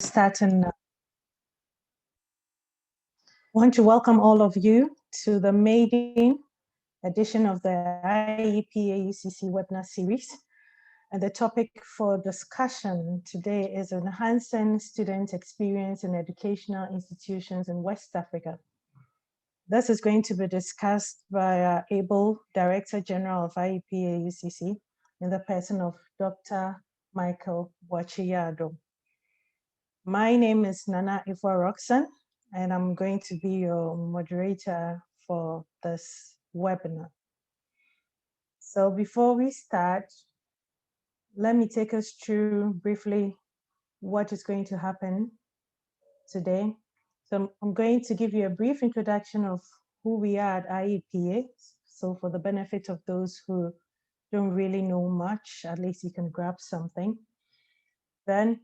Starting now. I want to welcome all of you to the maiden edition of the IEPA-UCC webinar series. And the topic for discussion today is enhancing student experience in educational institutions in West Africa. This is going to be discussed by our able Director General of IEPA-UCC in the person of Dr. Michael Boakye-Yiadom. My name is Nana Ifwa Roxanne, and I'm going to be your moderator for this webinar. So before we start, let me take us through briefly what is going to happen today. So I'm going to give you a brief introduction of who we are at IEPA. So for the benefit of those who don't really know much, at least you can grab something. Then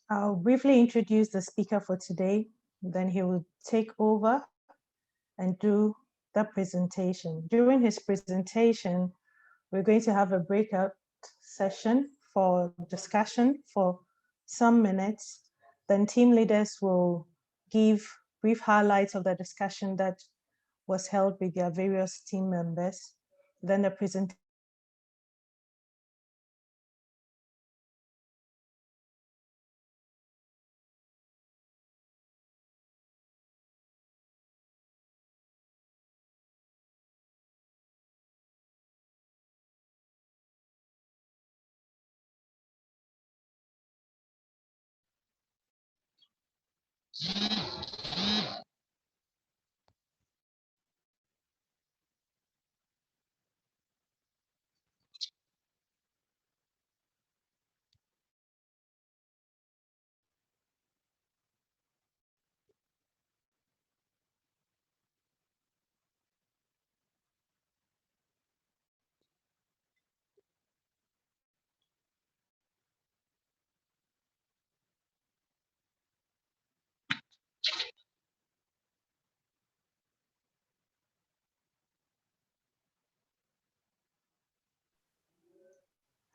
I'll briefly introduce the speaker for today. Then he will take over and do the presentation. During his presentation, we're going to have a breakout session for discussion for some minutes. Then team leaders will give brief highlights of the discussion that was held with their various team members. Then the presentation.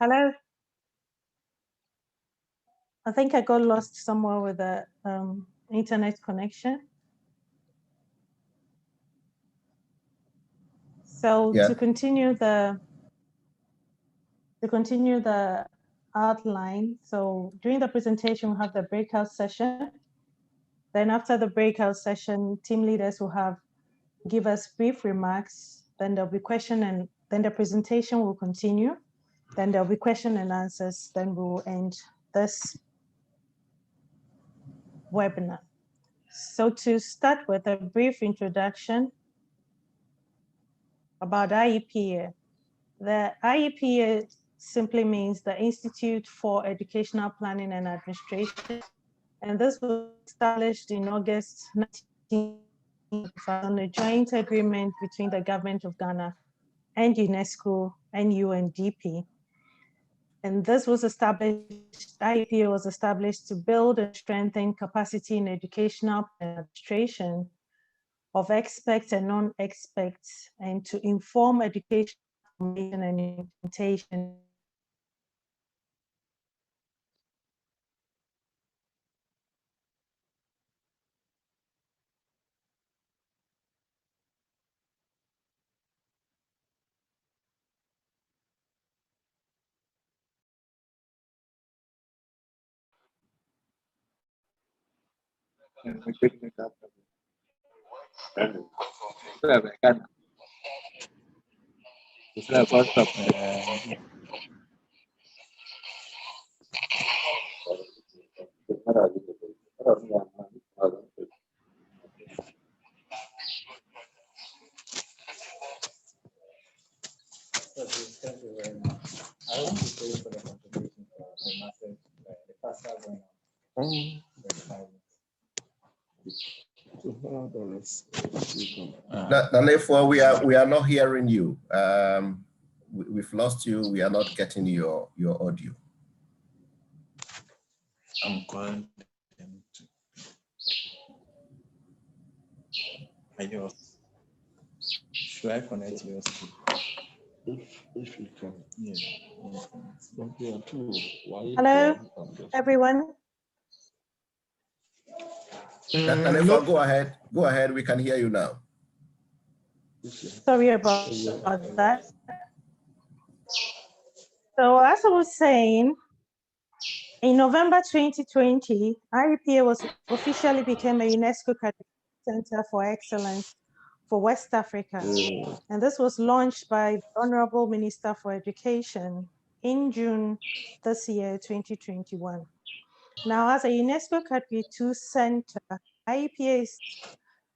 Hello? I think I got lost somewhere with the internet connection. So to continue the outline, so during the presentation, we'll have the breakout session. Then after the breakout session, team leaders will give us brief remarks. Then there'll be question and then the presentation will continue. Then there'll be question and answers. Then we'll end this webinar. So to start with a brief introduction about IEPA. The IEPA simply means the Institute for Educational Planning and Administration. And this was established in August 1995 on a joint agreement between the government of Ghana and UNESCO and UNDP. And this was established, IEPA was established to build and strengthen capacity in educational administration of experts and non-experts, and to inform education and implementation. Thank you very much. I want to pray for the contribution for the message, the pastor Therefore, we are not hearing you. We've lost you. We are not getting your audio. I'm calling them to. Should I connect yours too? If you can, yeah. Hello, everyone. And if I go ahead, we can hear you now. Sorry about that. So as I was saying, in November 2020, IEPA officially became a UNESCO Center for Excellence for West Africa. And this was launched by the Honorable Minister for Education in June this year, 2021. Now, as a UNESCO Category 2 center, IEPA is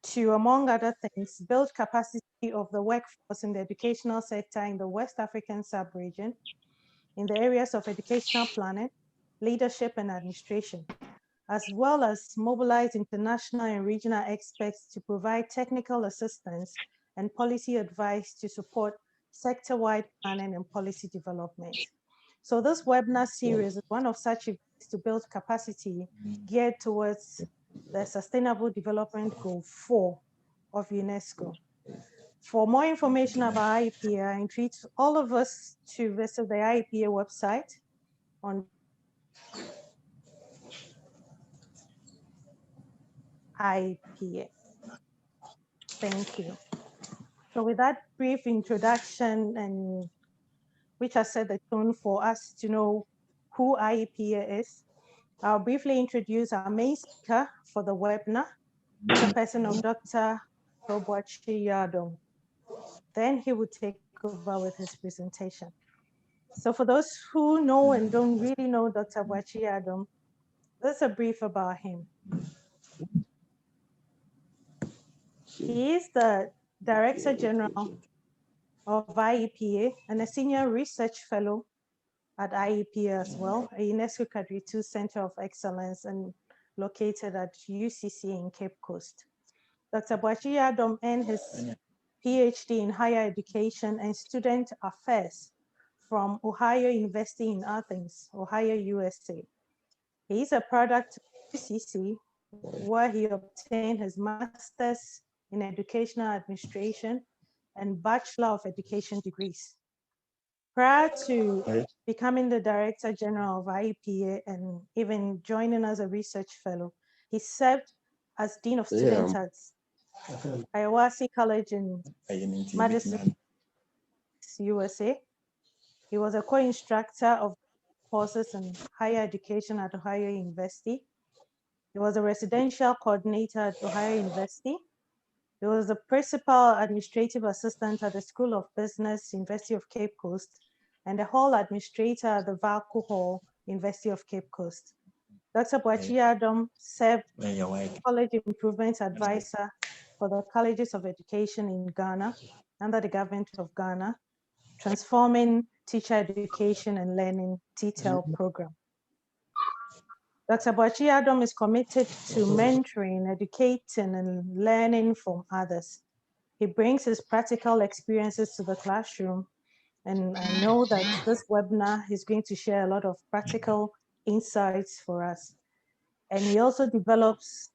to, among other things, build capacity of the workforce in the educational sector in the West African sub-region, in the areas of educational planning, leadership and administration, as well as mobilize international and regional experts to provide technical assistance and policy advice to support sector-wide planning and policy development. So this webinar series is one of such events to build capacity geared towards the Sustainable Development Goal 4 of UNESCO. For more information about IEPA, I entreat all of us to visit the IEPA website on IEPA. Thank you. So with that brief introduction, and which has set the tone for us to know who IEPA is, I'll briefly introduce our main speaker for the webinar, the person of Dr. Boakye-Yiadom. Then he will take over with his presentation. So for those who know and don't really know Dr. Boakye-Yiadom, this is a brief about him. He is the Director General of IEPA and a Senior Research Fellow at IEPA as well, a UNESCO Category 2 Center of Excellence and located at UCC in Cape Coast. Dr. Boakye-Yiadom earned his PhD in Higher Education and Student Affairs from Ohio University in Athens, Ohio, USA. He is a product of UCC, where he obtained his Master's in Educational Administration and Bachelor of Education degrees. Prior to becoming the Director General of IEPA and even joining as a research fellow, he served as Dean of Students at IEPA-UCC College in Madison, USA. He was a co-instructor of courses in higher education at Ohio University. He was a residential coordinator at Ohio University. He was the principal administrative assistant at the School of Business, University of Cape Coast, and the hall administrator at the Valco Hall, University of Cape Coast. Dr. Boakye-Yiadom served College Improvement Advisor for the Colleges of Education in Ghana under the government of Ghana, transforming teacher education and learning TTEL program. Dr. Boakye-Yiadom is committed to mentoring, educating, and learning from others. He brings his practical experiences to the classroom, and I know that this webinar is going to share a lot of practical insights for us. And he also develops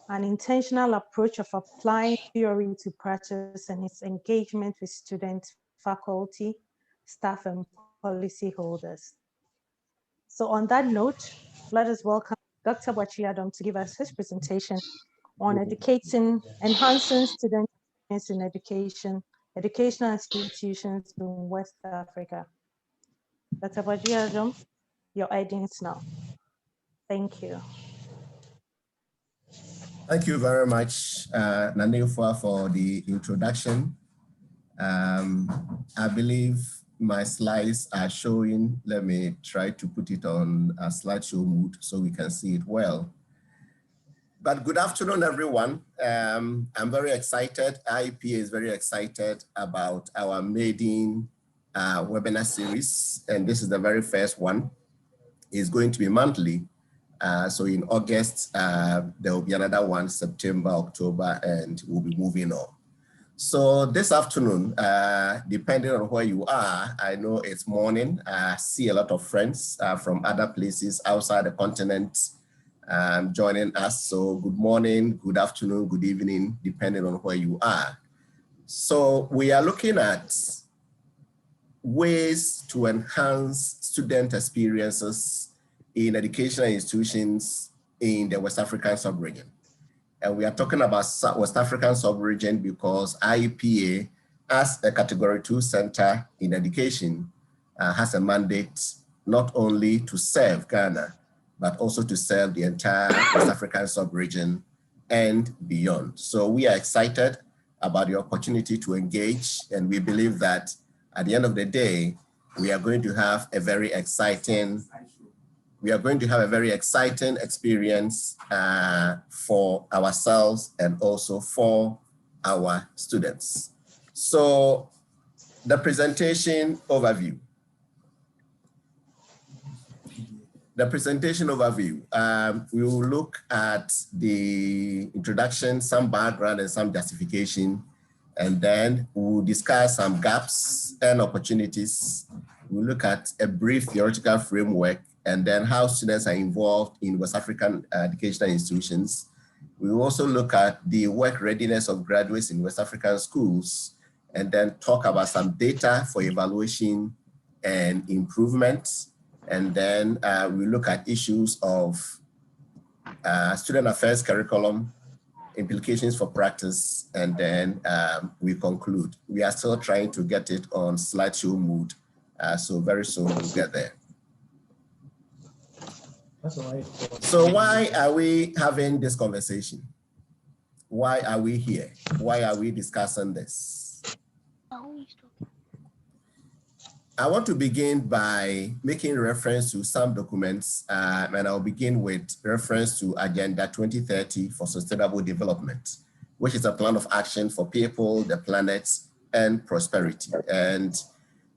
an intentional approach of applying theory to practice and his engagement with students, faculty, staff, and policyholders. So on that note, let us welcome Dr. Boakye-Yiadom to give us his presentation on educating, enhancing student experience in education, educational institutions in West Africa. Dr. Boakye-Yiadom, your audience now. Thank you. Thank you very much, Nanefua, for the introduction. I believe my slides are showing. Let me try to put it on a slideshow mode so we can see it well. But good afternoon, everyone. I'm very excited. IEPA is very excited about our maiden webinar series, and this is the very first one. It's going to be monthly. So in August, there will be another one, September, October, and we'll be moving on. So this afternoon, depending on where you are, I know it's morning. I see a lot of friends from other places outside the continent joining us. So good morning, good afternoon, good evening, depending on where you are. So we are looking at ways to enhance student experiences in educational institutions in the West African sub-region. And we are talking about West African sub-region because IEPA, as a Category 2 center in education, has a mandate not only to serve Ghana, but also to serve the entire West African sub-region and beyond. So we are excited about the opportunity to engage, and we believe that at the end of the day, we are going to have a very exciting experience for ourselves and also for our students. So the presentation overview. We will look at the introduction, some background and some justification, and then we'll discuss some gaps and opportunities. We'll look at a brief theoretical framework and then how students are involved in West African educational institutions. We will also look at the work readiness of graduates in West African schools, and then talk about some data for evaluation and improvement. And then we look at issues of student affairs curriculum, implications for practice, and then we conclude. We are still trying to get it on slideshow mode, so very soon we'll get there. So why are we having this conversation? Why are we here? Why are we discussing this? I want to begin by making reference to some documents, and I'll begin with reference to Agenda 2030 for Sustainable Development, which is a plan of action for people, the planet, and prosperity. And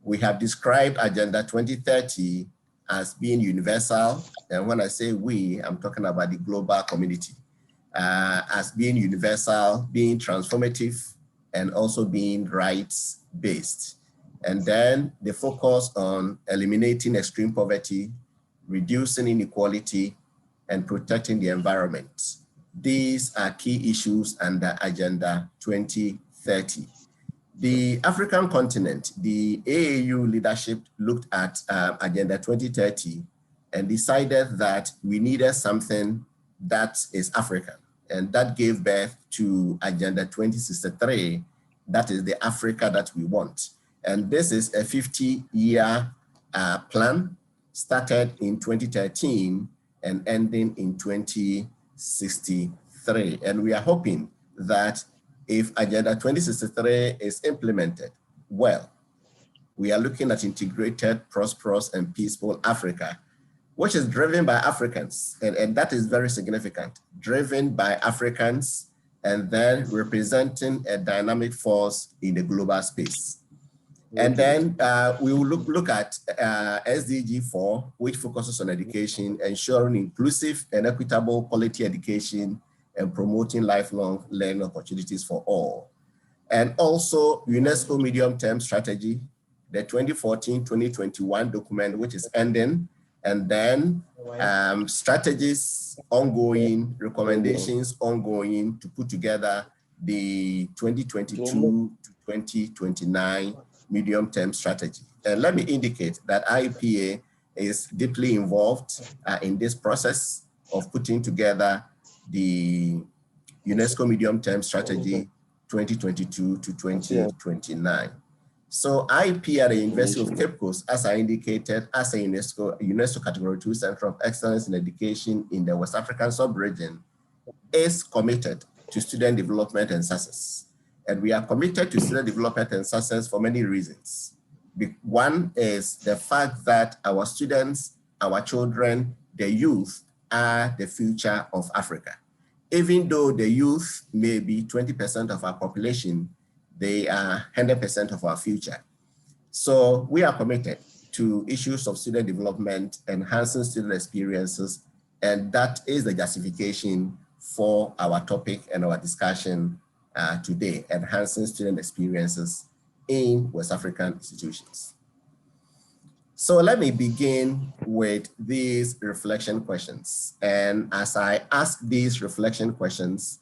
we have described Agenda 2030 as being universal. And when I say we, I'm talking about the global community, as being universal, being transformative, and also being rights-based. And then the focus on eliminating extreme poverty, reducing inequality, and protecting the environment. These are key issues under Agenda 2030. The African continent, the AAU leadership looked at Agenda 2030 and decided that we needed something that is African. And that gave birth to Agenda 2063, that is the Africa that we want. And this is a 50-year plan, started in 2013 and ending in 2063. And we are hoping that if Agenda 2063 is implemented well, we are looking at integrated, prosperous, and peaceful Africa, which is driven by Africans. And that is very significant, driven by Africans, and then representing a dynamic force in the global space. And then we will look at SDG 4, which focuses on education, ensuring inclusive and equitable quality education and promoting lifelong learning opportunities for all. And also UNESCO medium-term strategy, the 2014-2021 document, which is ending, and then strategies ongoing, recommendations ongoing to put together the 2022 to 2029 medium-term strategy. And let me indicate that IEPA is deeply involved in this process of putting together the UNESCO medium-term strategy 2022 to 2029. So IEPA at the University of Cape Coast, as I indicated, as a UNESCO Category 2 Center of Excellence in Education in the West African sub-region, is committed to student development and success. And we are committed to student development and success for many reasons. One is the fact that our students, our children, the youth are the future of Africa. Even though the youth may be 20% of our population, they are 100% of our future. So we are committed to issues of student development, enhancing student experiences, and that is the justification for our topic and our discussion today, enhancing student experiences in West African institutions. So let me begin with these reflection questions. And as I ask these reflection questions,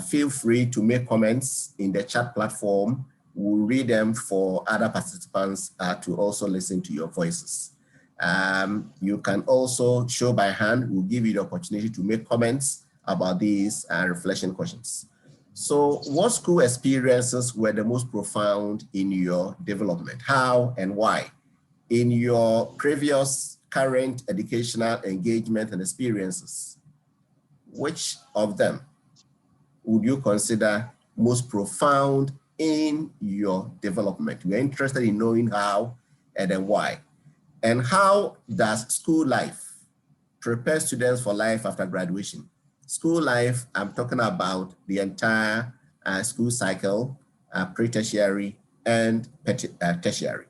feel free to make comments in the chat platform. We'll read them for other participants to also listen to your voices. You can also show by hand. We'll give you the opportunity to make comments. about these reflection questions. So what school experiences were the most profound in your development? How and why? In your previous current educational engagement and experiences, which of them would you consider most profound in your development? We're interested in knowing how and then why. And how does school life prepare students for life after graduation? School life, I'm talking about the entire school cycle, pre-tertiary and tertiary.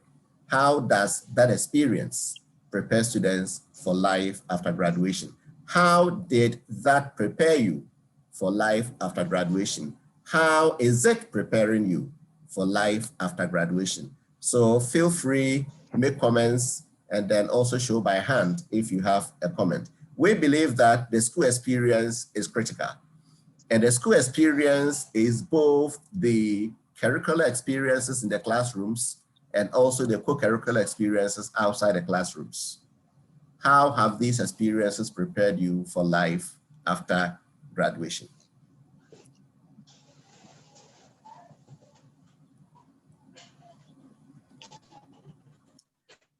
How does that experience prepare students for life after graduation? How did that prepare you for life after graduation? How is it preparing you for life after graduation? So feel free, make comments, and then also show by hand if you have a comment. We believe that the school experience is critical. And the school experience is both the curricular experiences in the classrooms and also the co-curricular experiences outside the classrooms. How have these experiences prepared you for life after graduation?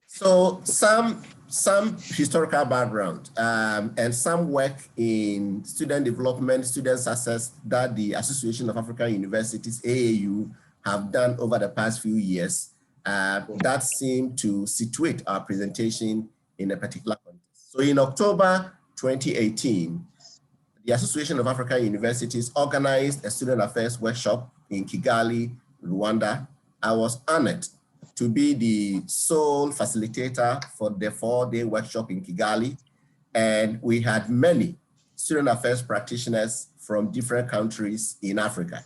So some historical background and some work in student development, student success that the Association of African Universities, AAU, have done over the past few years that seem to situate our presentation in a particular context. So in October 2018, the Association of African Universities organized a student affairs workshop in Kigali, Rwanda. I was honored to be the sole facilitator for the 4-day workshop in Kigali. And we had many student affairs practitioners from different countries in Africa.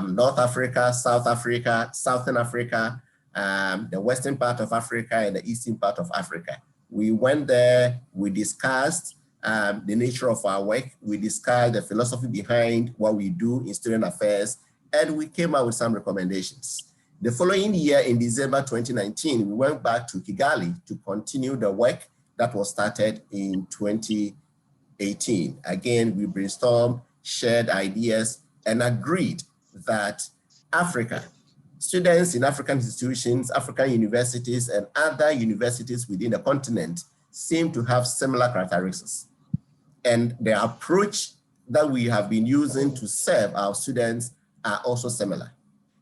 North Africa, South Africa, Southern Africa, the western part of Africa and the eastern part of Africa. We went there, we discussed the nature of our work, we discussed the philosophy behind what we do in student affairs, and we came out with some recommendations. The following year, in December 2019, we went back to Kigali to continue the work that was started in 2018. Again, we brainstormed, shared ideas, and agreed that Africa, students in African institutions, African universities, and other universities within the continent seem to have similar characteristics. And the approach that we have been using to serve our students are also similar.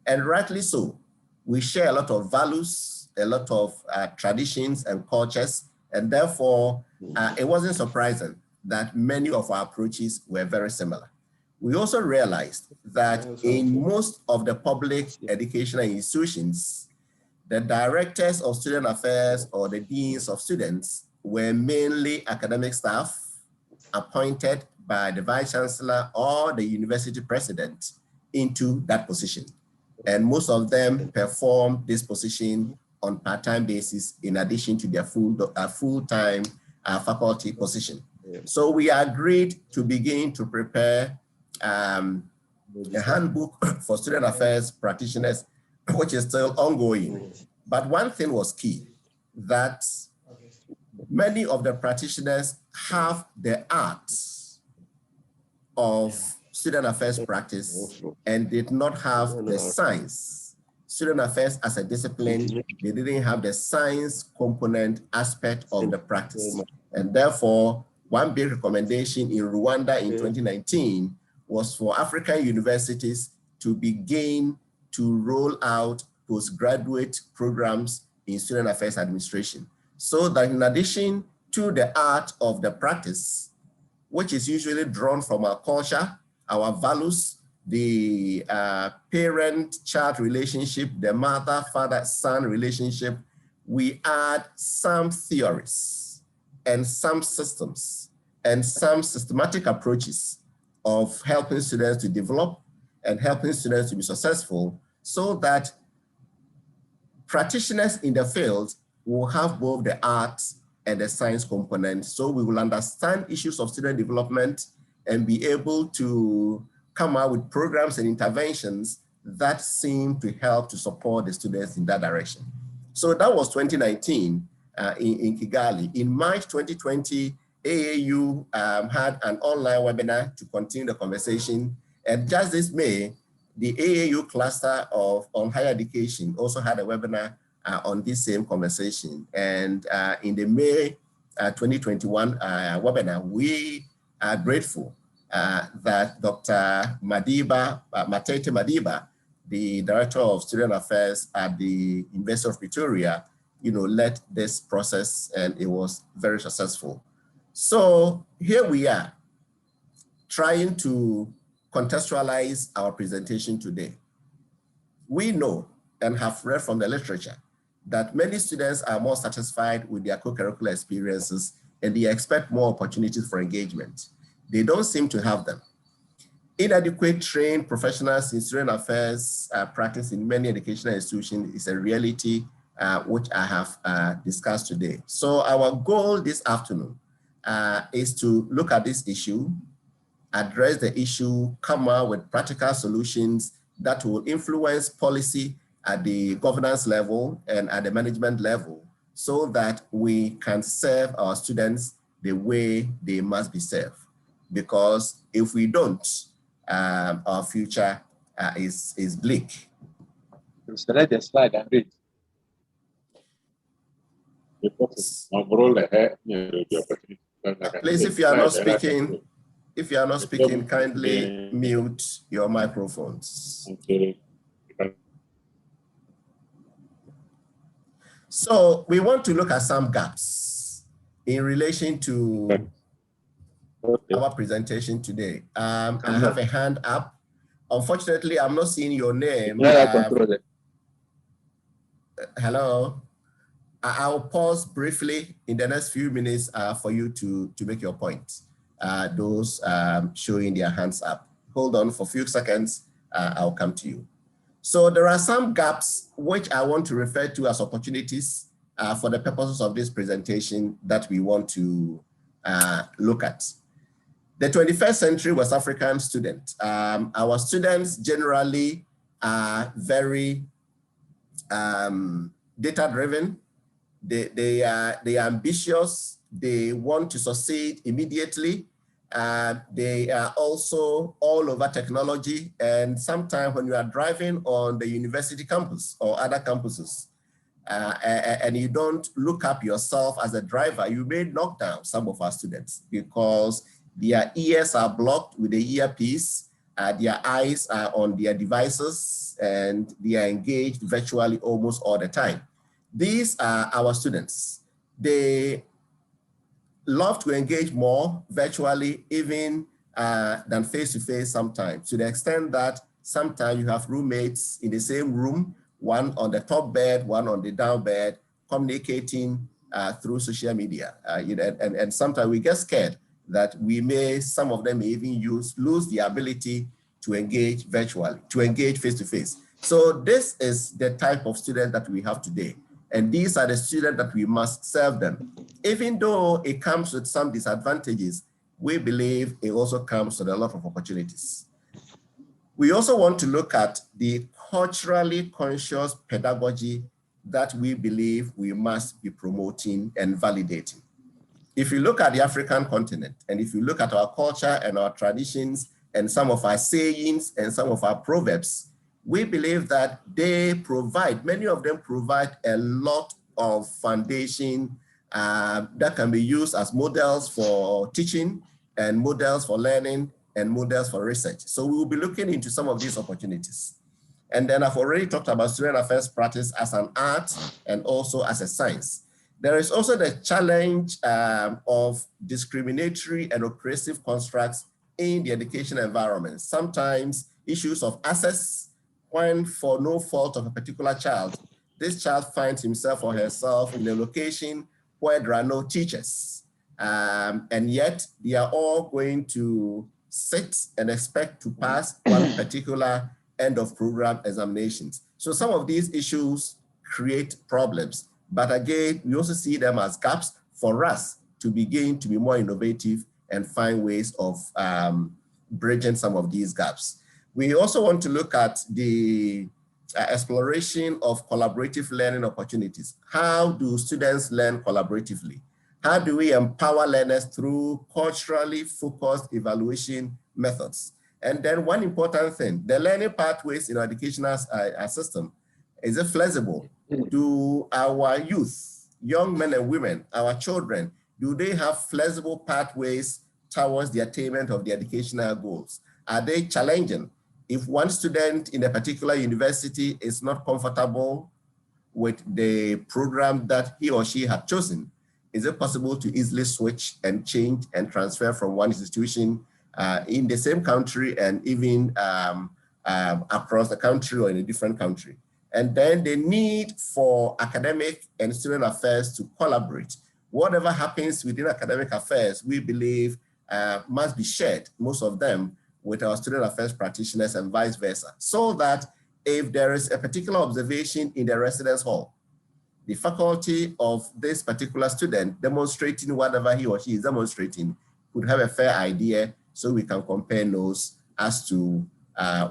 And rightly so. We share a lot of values, a lot of traditions and cultures, and therefore it wasn't surprising that many of our approaches were very similar. We also realized that in most of the public educational institutions, the directors of student affairs or the deans of students were mainly academic staff appointed by the vice chancellor or the university president into that position. And most of them perform this position on part-time basis in addition to their full-time faculty position. So we agreed to begin to prepare a handbook for student affairs practitioners, which is still ongoing. But one thing was key, that many of the practitioners have the art of student affairs practice and did not have the science. Student affairs as a discipline, they didn't have the science component aspect of the practice. And therefore, one big recommendation in Rwanda in 2019 was for African universities to begin to roll out postgraduate programs in student affairs administration. So that in addition to the art of the practice, which is usually drawn from our culture, our values, the parent-child relationship, the mother-father-son relationship, we add some theories and some systems and some systematic approaches of helping students to develop and helping students to be successful so that practitioners in the field will have both the arts and the science component. So we will understand issues of student development and be able to come out with programs and interventions that seem to help to support the students in that direction. So that was 2019 in Kigali. In March 2020, AAU had an online webinar to continue the conversation. And just this May, the AAU cluster on higher education also had a webinar on this same conversation. And in the May 2021 webinar, we are grateful that Dr. Matete Madiba, the Director of Student Affairs at the University of Pretoria, led this process, and it was very successful. So here we are, trying to contextualize our presentation today. We know and have read from the literature that many students are more satisfied with their co-curricular experiences, and they expect more opportunities for engagement. They don't seem to have them. Inadequate trained professionals in student affairs practice in many educational institutions is a reality which I have discussed today. So our goal this afternoon is to look at this issue, address the issue, come out with practical solutions that will influence policy at the governance level and at the management level, so that we can serve our students the way they must be served. Because if we don't, our future is bleak. Select the slide and read. Please, if you are not speaking, kindly mute your microphones. Okay. So we want to look at some gaps in relation to our presentation today. I have a hand up. Unfortunately, I'm not seeing your name. Hello. I'll pause briefly in the next few minutes for you to make your point. Those showing their hands up. Hold on for a few seconds. I'll come to you. So there are some gaps which I want to refer to as opportunities for the purposes of this presentation that we want to look at. The 21st century West African student. Our students generally are very data-driven. They are ambitious. They want to succeed immediately. They are also all over technology. And sometimes when you are driving on the university campus or other campuses, and you don't look up yourself as a driver, you may knock down some of our students because their ears are blocked with the earpiece, their eyes are on their devices, and they are engaged virtually almost all the time. These are our students. They love to engage more virtually even than face-to-face sometimes, to the extent that sometimes you have roommates in the same room, one on the top bed, one on the down bed, communicating through social media. And sometimes we get scared that some of them may even lose the ability to engage virtually, to engage face-to-face. So this is the type of student that we have today. And these are the students that we must serve them. Even though it comes with some disadvantages, we believe it also comes with a lot of opportunities. We also want to look at the culturally conscious pedagogy that we believe we must be promoting and validating. If you look at the African continent, and if you look at our culture and our traditions and some of our sayings and some of our proverbs, we believe that many of them provide a lot of foundation that can be used as models for teaching and models for learning and models for research. So we will be looking into some of these opportunities. And then I've already talked about student affairs practice as an art and also as a science. There is also the challenge of discriminatory and oppressive constructs in the education environment. Sometimes issues of access, when for no fault of a particular child, this child finds himself or herself in a location where there are no teachers. And yet they are all going to sit and expect to pass one particular end of program examinations. So some of these issues create problems. But again, we also see them as gaps for us to begin to be more innovative and find ways of bridging some of these gaps. We also want to look at the exploration of collaborative learning opportunities. How do students learn collaboratively? How do we empower learners through culturally focused evaluation methods? And then one important thing, the learning pathways in our educational system, is it flexible? Do our youth, young men and women, our children, do they have flexible pathways towards the attainment of the educational goals? Are they challenging? If one student in a particular university is not comfortable with the program that he or she had chosen, is it possible to easily switch and change and transfer from one institution in the same country and even across the country or in a different country? And then the need for academic and student affairs to collaborate. Whatever happens within academic affairs, we believe must be shared, most of them, with our student affairs practitioners and vice versa, so that if there is a particular observation in the residence hall, the faculty of this particular student demonstrating whatever he or she is demonstrating could have a fair idea, so we can compare notes as to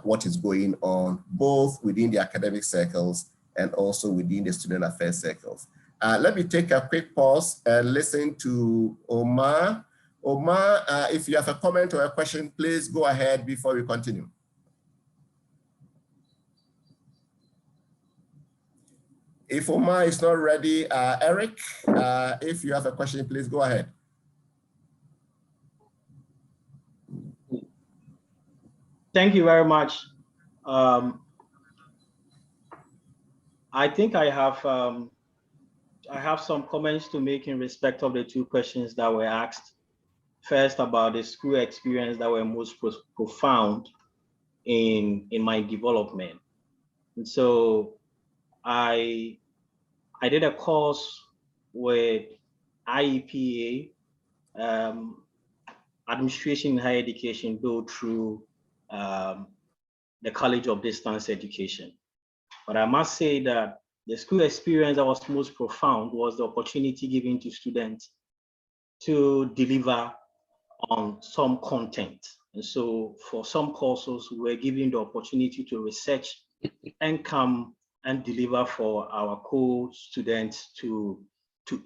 what is going on, both within the academic circles and also within the student affairs circles. Let me take a quick pause and listen to Omar. Omar, if you have a comment or a question, please go ahead before we continue. If Omar is not ready, Eric, if you have a question, please go ahead. Thank you very much. I think I have some comments to make in respect of the two questions that were asked. First, about the school experience that were most profound in my development. And so I did a course with IEPA, Administration in Higher Education, though through the College of Distance Education. But I must say that the school experience that was most profound was the opportunity given to students to deliver on some content. And so for some courses, we were given the opportunity to research and come and deliver for our co-students to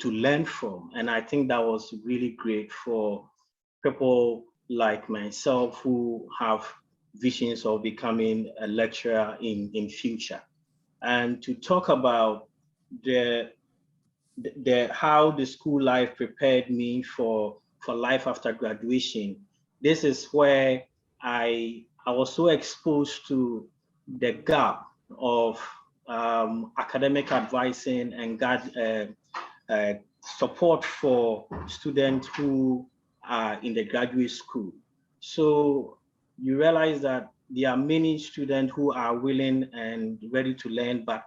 learn from. And I think that was really great for people like myself who have visions of becoming a lecturer in future. And to talk about how the school life prepared me for life after graduation, this is where I was so exposed to the gap of academic advising and support for students who are in the graduate school. So you realize that there are many students who are willing and ready to learn, but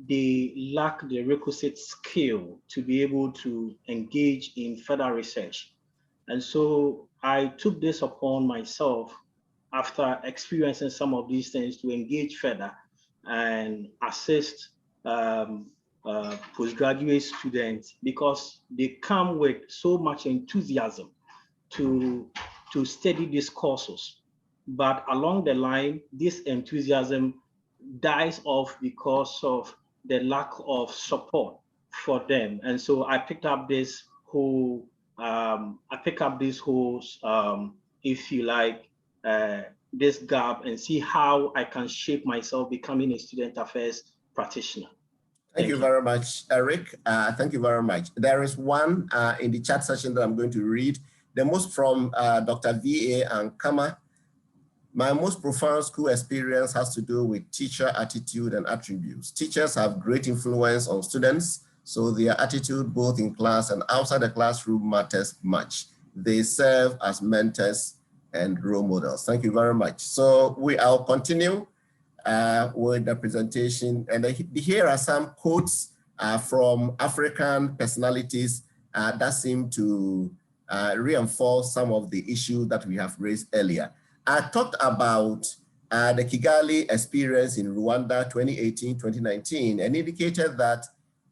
they lack the requisite skill to be able to engage in further research. And so I took this upon myself after experiencing some of these things to engage further and assist postgraduate students, because they come with so much enthusiasm to study these courses. But along the line, this enthusiasm dies off because of the lack of support for them. And so I picked up this whole, if you like, this gap and see how I can shape myself becoming a student affairs practitioner. Thank you very much, Eric. Thank you very much. There is one in the chat session that I'm going to read. The most from Dr. V.A. and Kama. My most profound school experience has to do with teacher attitude and attributes. Teachers have great influence on students, so their attitude both in class and outside the classroom matters much. They serve as mentors and role models. Thank you very much. So I'll continue with the presentation. And here are some quotes from African personalities that seem to reinforce some of the issues that we have raised earlier. I talked about the Kigali experience in Rwanda 2018-2019 and indicated that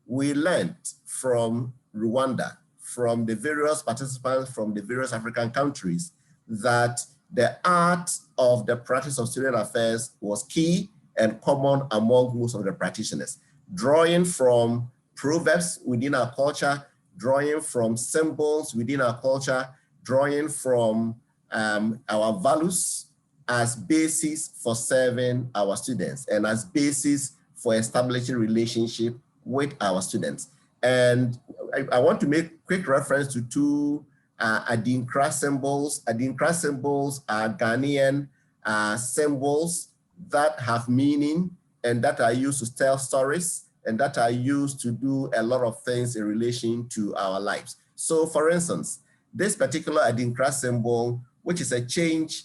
we learned from Rwanda, from the various participants from the various African countries, that the art of the practice of student affairs was key and common among most of the practitioners, drawing from proverbs within our culture, drawing from symbols within our culture, drawing from our values as basis for serving our students and as basis for establishing relationship with our students. And I want to make quick reference to two Adinkra symbols. Adinkra symbols are Ghanaian symbols that have meaning and that are used to tell stories and that are used to do a lot of things in relation to our lives. So for instance, this particular Adinkra symbol, which is a change,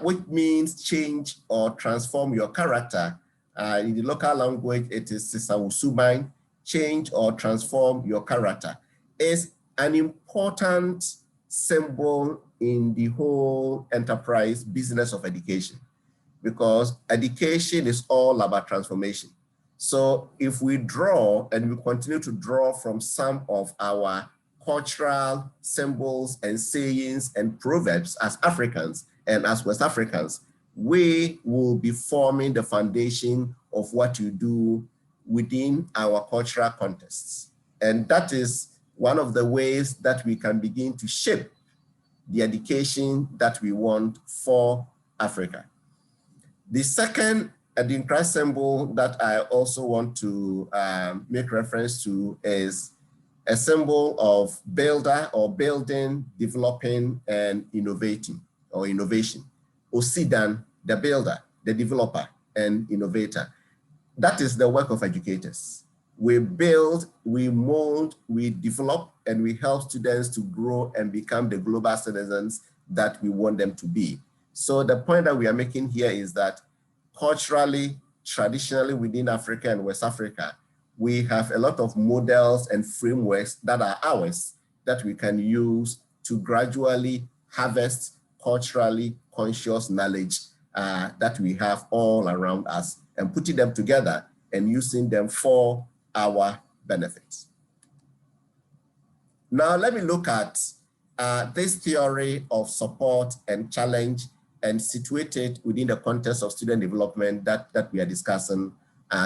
which means change or transform your character. In the local language, it is Sisawusuban, change or transform your character, is an important symbol in the whole enterprise business of education, because education is all about transformation. So if we draw and we continue to draw from some of our cultural symbols and sayings and proverbs as Africans and as West Africans, we will be forming the foundation of what you do within our cultural contexts. And that is one of the ways that we can begin to shape the education that we want for Africa. The second Adinkra symbol that I also want to make reference to is a symbol of builder or building, developing, and innovating or innovation. Osidan, the builder, the developer, and innovator. That is the work of educators. We build, we mold, we develop, and we help students to grow and become the global citizens that we want them to be. So the point that we are making here is that culturally, traditionally within Africa and West Africa, we have a lot of models and frameworks that are ours that we can use to gradually harvest culturally conscious knowledge that we have all around us and putting them together and using them for our benefits. Now, let me look at this theory of support and challenge and situate it within the context of student development that we are discussing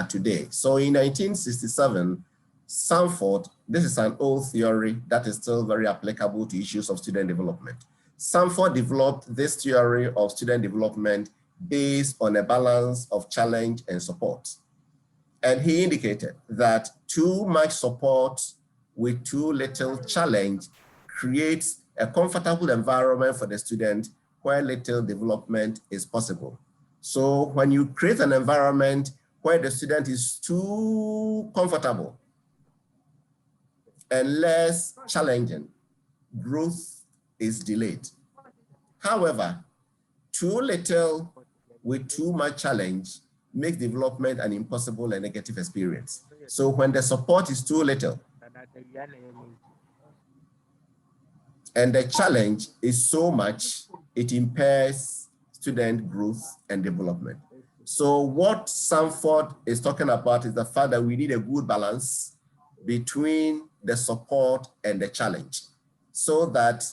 today. So in 1967, Sanford, this is an old theory that is still very applicable to issues of student development. Sanford developed this theory of student development based on a balance of challenge and support. And he indicated that too much support with too little challenge creates a comfortable environment for the student where little development is possible. So when you create an environment where the student is too comfortable and less challenging, growth is delayed. However, too little with too much challenge makes development an impossible and negative experience. So when the support is too little and the challenge is so much, it impairs student growth and development. So what Sanford is talking about is the fact that we need a good balance between the support and the challenge, so that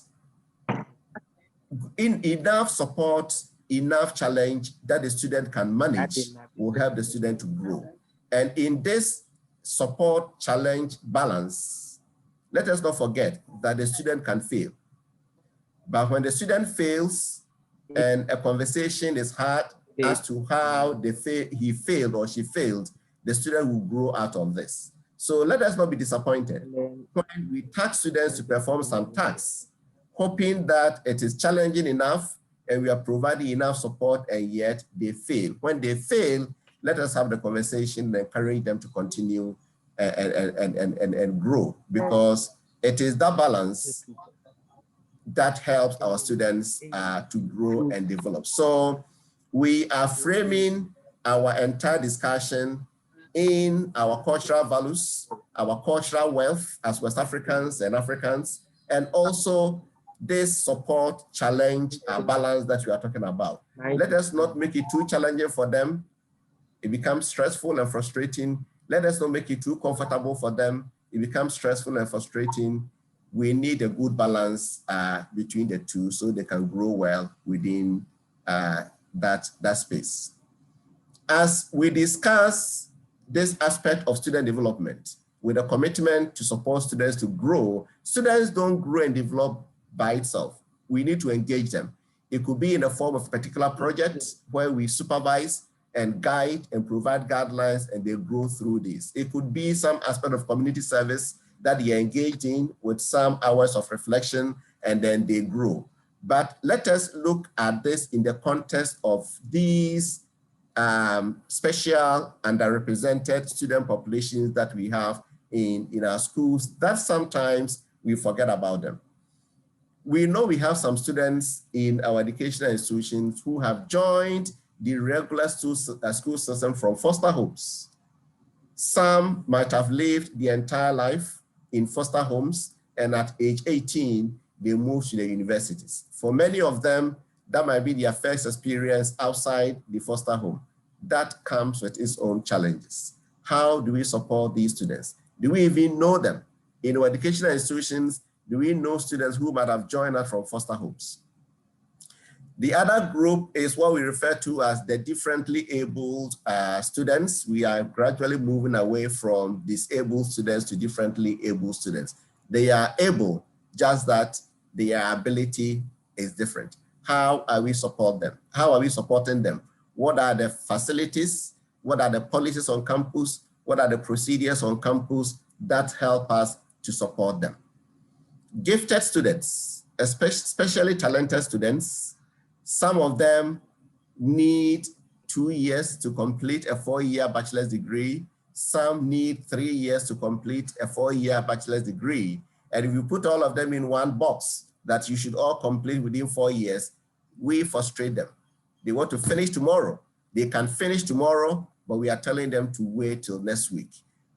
in enough support, enough challenge that the student can manage will help the student to grow. And in this support challenge balance, let us not forget that the student can fail. But when the student fails and a conversation is had as to how he failed or she failed, the student will grow out of this. So let us not be disappointed when we task students to perform some tasks, hoping that it is challenging enough and we are providing enough support, and yet they fail. When they fail, let us have the conversation and encourage them to continue and grow, because it is that balance that helps our students to grow and develop. So we are framing our entire discussion in our cultural values, our cultural wealth as West Africans and Africans, and also this support, challenge, balance that we are talking about. Let us not make it too challenging for them. It becomes stressful and frustrating. Let us not make it too comfortable for them. It becomes stressful and frustrating. We need a good balance between the two so they can grow well within that space. As we discuss this aspect of student development, with a commitment to support students to grow. Students don't grow and develop by itself. We need to engage them. It could be in the form of a particular project where we supervise and guide and provide guidelines, and they grow through this. It could be some aspect of community service that they are engaged in with some hours of reflection, and then they grow. But let us look at this in the context of these special underrepresented student populations that we have in our schools, that sometimes we forget about them. We know we have some students in our educational institutions who have joined the regular school system from foster homes. Some might have lived their entire life in foster homes, and at age 18, they moved to the universities. For many of them, that might be their first experience outside the foster home. That comes with its own challenges. How do we support these students? Do we even know them? In our educational institutions, do we know students who might have joined us from foster homes? The other group is what we refer to as the differently abled students. We are gradually moving away from disabled students to differently abled students. They are able, just that their ability is different. How are we supporting them? How are we supporting them? What are the facilities? What are the policies on campus? What are the procedures on campus that help us to support them? Gifted students, especially talented students, some of them need 2 years to complete a 4-year bachelor's degree. Some need 3 years to complete a 4-year bachelor's degree. And if you put all of them in one box that you should all complete within 4 years, we frustrate them. They want to finish tomorrow. They can finish tomorrow, but we are telling them to wait till next week.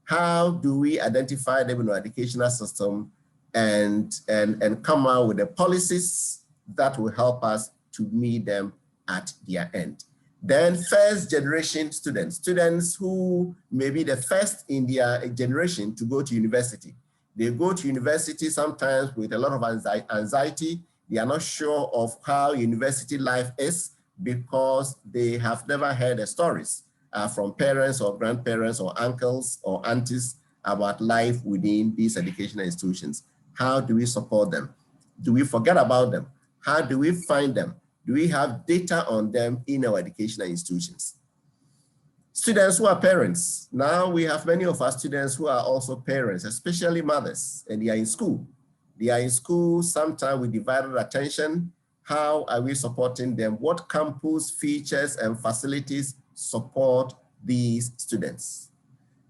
How do we identify them in our educational system and come out with the policies that will help us to meet them at their end? Then first generation students, students who may be the first in their generation to go to university. They go to university sometimes with a lot of anxiety. They are not sure of how university life is because they have never heard the stories from parents or grandparents or uncles or aunties about life within these educational institutions. How do we support them? Do we forget about them? How do we find them? Do we have data on them in our educational institutions? Students who are parents. Now we have many of our students who are also parents, especially mothers, and they are in school. They are in school, sometimes with divided attention. How are we supporting them? What campus features and facilities support these students?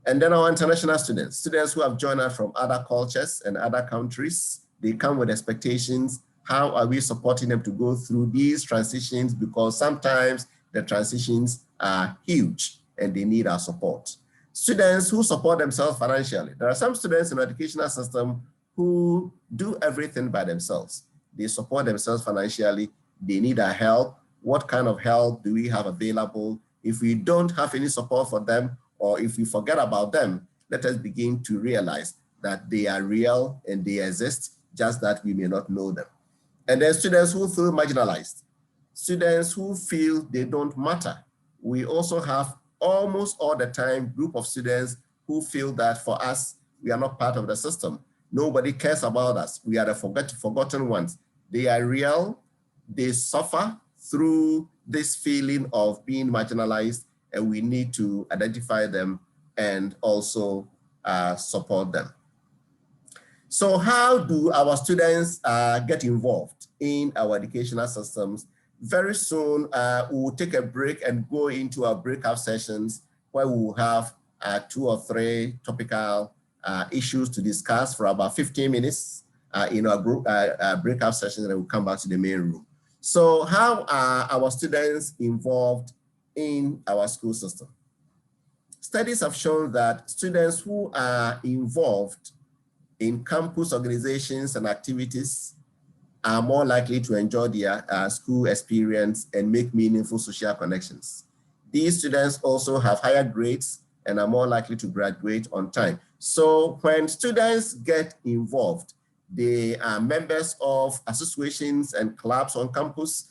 And then our international students, students who have joined us from other cultures and other countries. They come with expectations. How are we supporting them to go through these transitions? Because sometimes the transitions are huge and they need our support. Students who support themselves financially. There are some students in the educational system who do everything by themselves. They support themselves financially. They need our help. What kind of help do we have available? If we don't have any support for them, or if we forget about them, let us begin to realize that they are real and they exist, just that we may not know them. And then students who feel marginalized, students who feel they don't matter. We also have almost all the time group of students who feel that for us, we are not part of the system. Nobody cares about us. We are the forgotten ones. They are real. They suffer through this feeling of being marginalized, and we need to identify them and also support them. So how do our students get involved in our educational systems? Very soon, we will take a break and go into our breakout sessions where we will have 2 or 3 topical issues to discuss for about 15 minutes in our group breakout sessions, and then we'll come back to the main room. So how are our students involved in our school system? Studies have shown that students who are involved in campus organizations and activities are more likely to enjoy their school experience and make meaningful social connections. These students also have higher grades and are more likely to graduate on time. So when students get involved, they are members of associations and clubs on campus.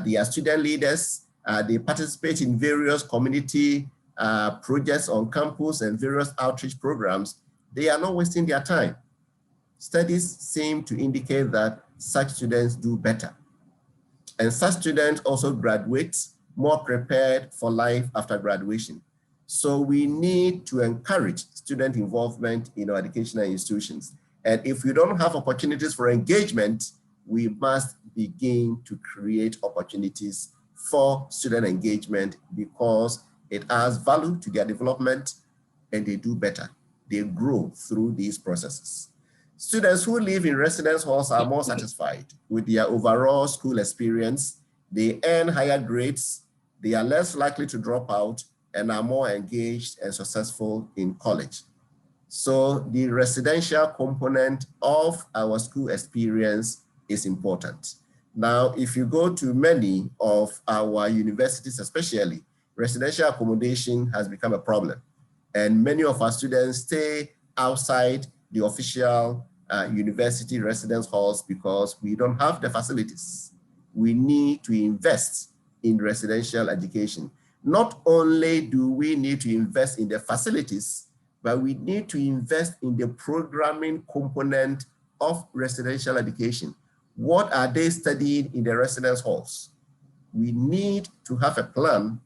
They are student leaders. They participate in various community projects on campus and various outreach programs. they are not wasting their time. Studies seem to indicate that such students do better. And such students also graduate more prepared for life after graduation. So we need to encourage student involvement in our educational institutions. And if we don't have opportunities for engagement, we must begin to create opportunities for student engagement, because it adds value to their development and they do better. They grow through these processes. Students who live in residence halls are more satisfied with their overall school experience. They earn higher grades, they are less likely to drop out, and are more engaged and successful in college. So the residential component of our school experience is important. Now, if you go to many of our universities, especially, residential accommodation has become a problem. And many of our students stay outside the official university residence halls because we don't have the facilities. We need to invest in residential education. Not only do we need to invest in the facilities, but we need to invest in the programming component of residential education. What are they studying in the residence halls? We need to have a plan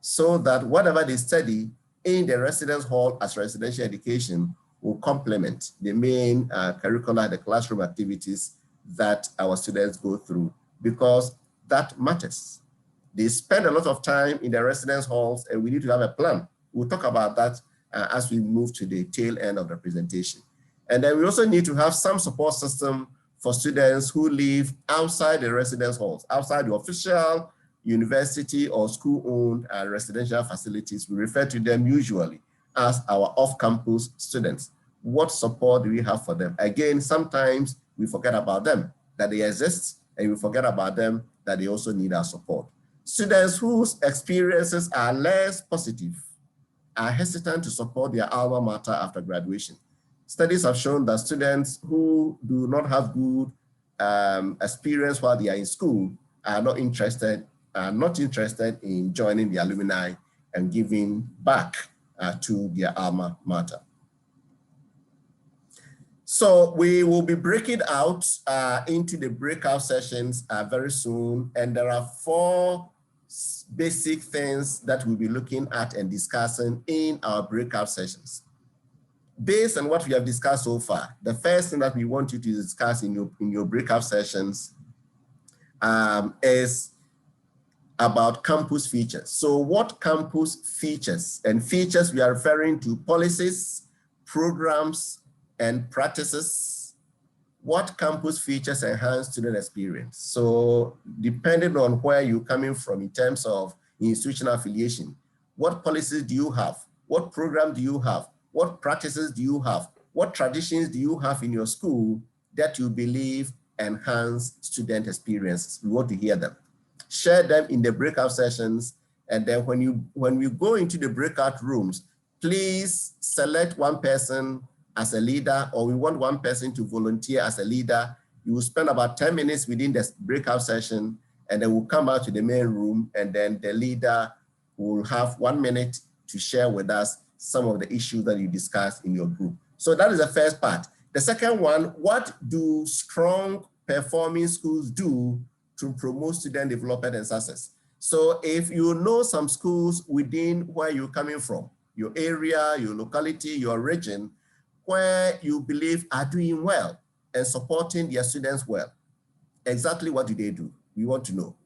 so that whatever they study in the residence hall as residential education will complement the main curricula, the classroom activities that our students go through, because that matters. They spend a lot of time in the residence halls, and we need to have a plan. We'll talk about that as we move to the tail end of the presentation. And then we also need to have some support system for students who live outside the residence halls, outside the official university or school-owned residential facilities. We refer to them usually as our off-campus students. What support do we have for them? Again, sometimes we forget about them, that they exist, and we forget about them, that they also need our support. Students whose experiences are less positive are hesitant to support their alma mater after graduation. Studies have shown that students who do not have good experience while they are in school are not interested in joining the alumni and giving back to their alma mater. So we will be breaking out into the breakout sessions very soon. And there are 4 basic things that we'll be looking at and discussing in our breakout sessions. Based on what we have discussed so far, the first thing that we want you to discuss in your breakout sessions is about campus features. So what campus features? And features, we are referring to policies, programs, and practices. What campus features enhance student experience? So depending on where you're coming from in terms of institutional affiliation, what policies do you have? What program do you have? What practices do you have? What traditions do you have in your school that you believe enhance student experiences? We want to hear them. Share them in the breakout sessions. And then when we go into the breakout rooms, please select one person as a leader, or we want one person to volunteer as a leader. You will spend about 10 minutes within the breakout session, and then we'll come out to the main room, and then the leader will have 1 minute to share with us some of the issues that you discussed in your group. So that is the first part. The second one, what do strong performing schools do to promote student development and success? So if you know some schools within where you're coming from, your area, your locality, your region, where you believe are doing well and supporting their students well, exactly what do they do? We want to know.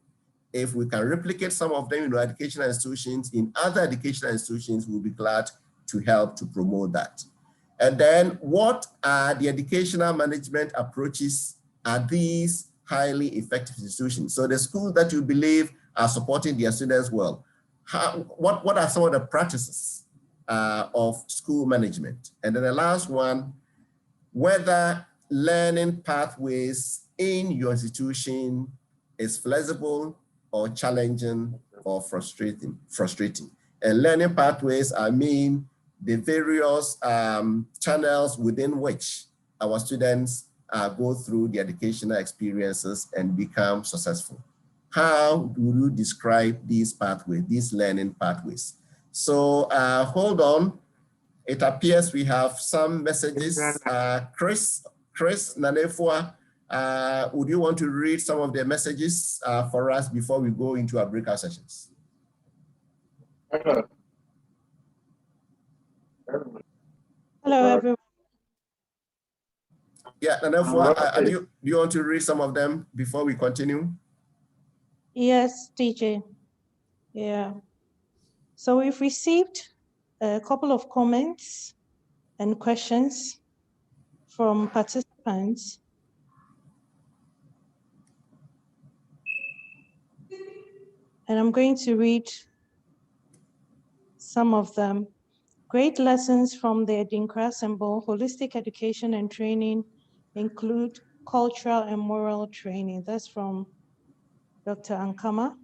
If we can replicate some of them in our educational institutions, in other educational institutions, we'll be glad to help to promote that. And then what are the educational management approaches at these highly effective institutions? So the schools that you believe are supporting their students well, what are some of the practices of school management? And then the last one, whether learning pathways in your institution is flexible or challenging or frustrating. And learning pathways, I mean the various channels within which our students go through the educational experiences and become successful. How do you describe these pathways, these learning pathways? So hold on. it appears we have some messages. Chris Nanefua, would you want to read some of the messages for us before we go into our breakout sessions? Hello, everyone. Yeah, Nanefua, do you want to read some of them before we continue? Yes, DJ. Yeah. So we've received a couple of comments and questions from participants. And I'm going to read some of them. Great lessons from the Adinkra symbol. Holistic education and training include cultural and moral training. That's from Dr. Ankama.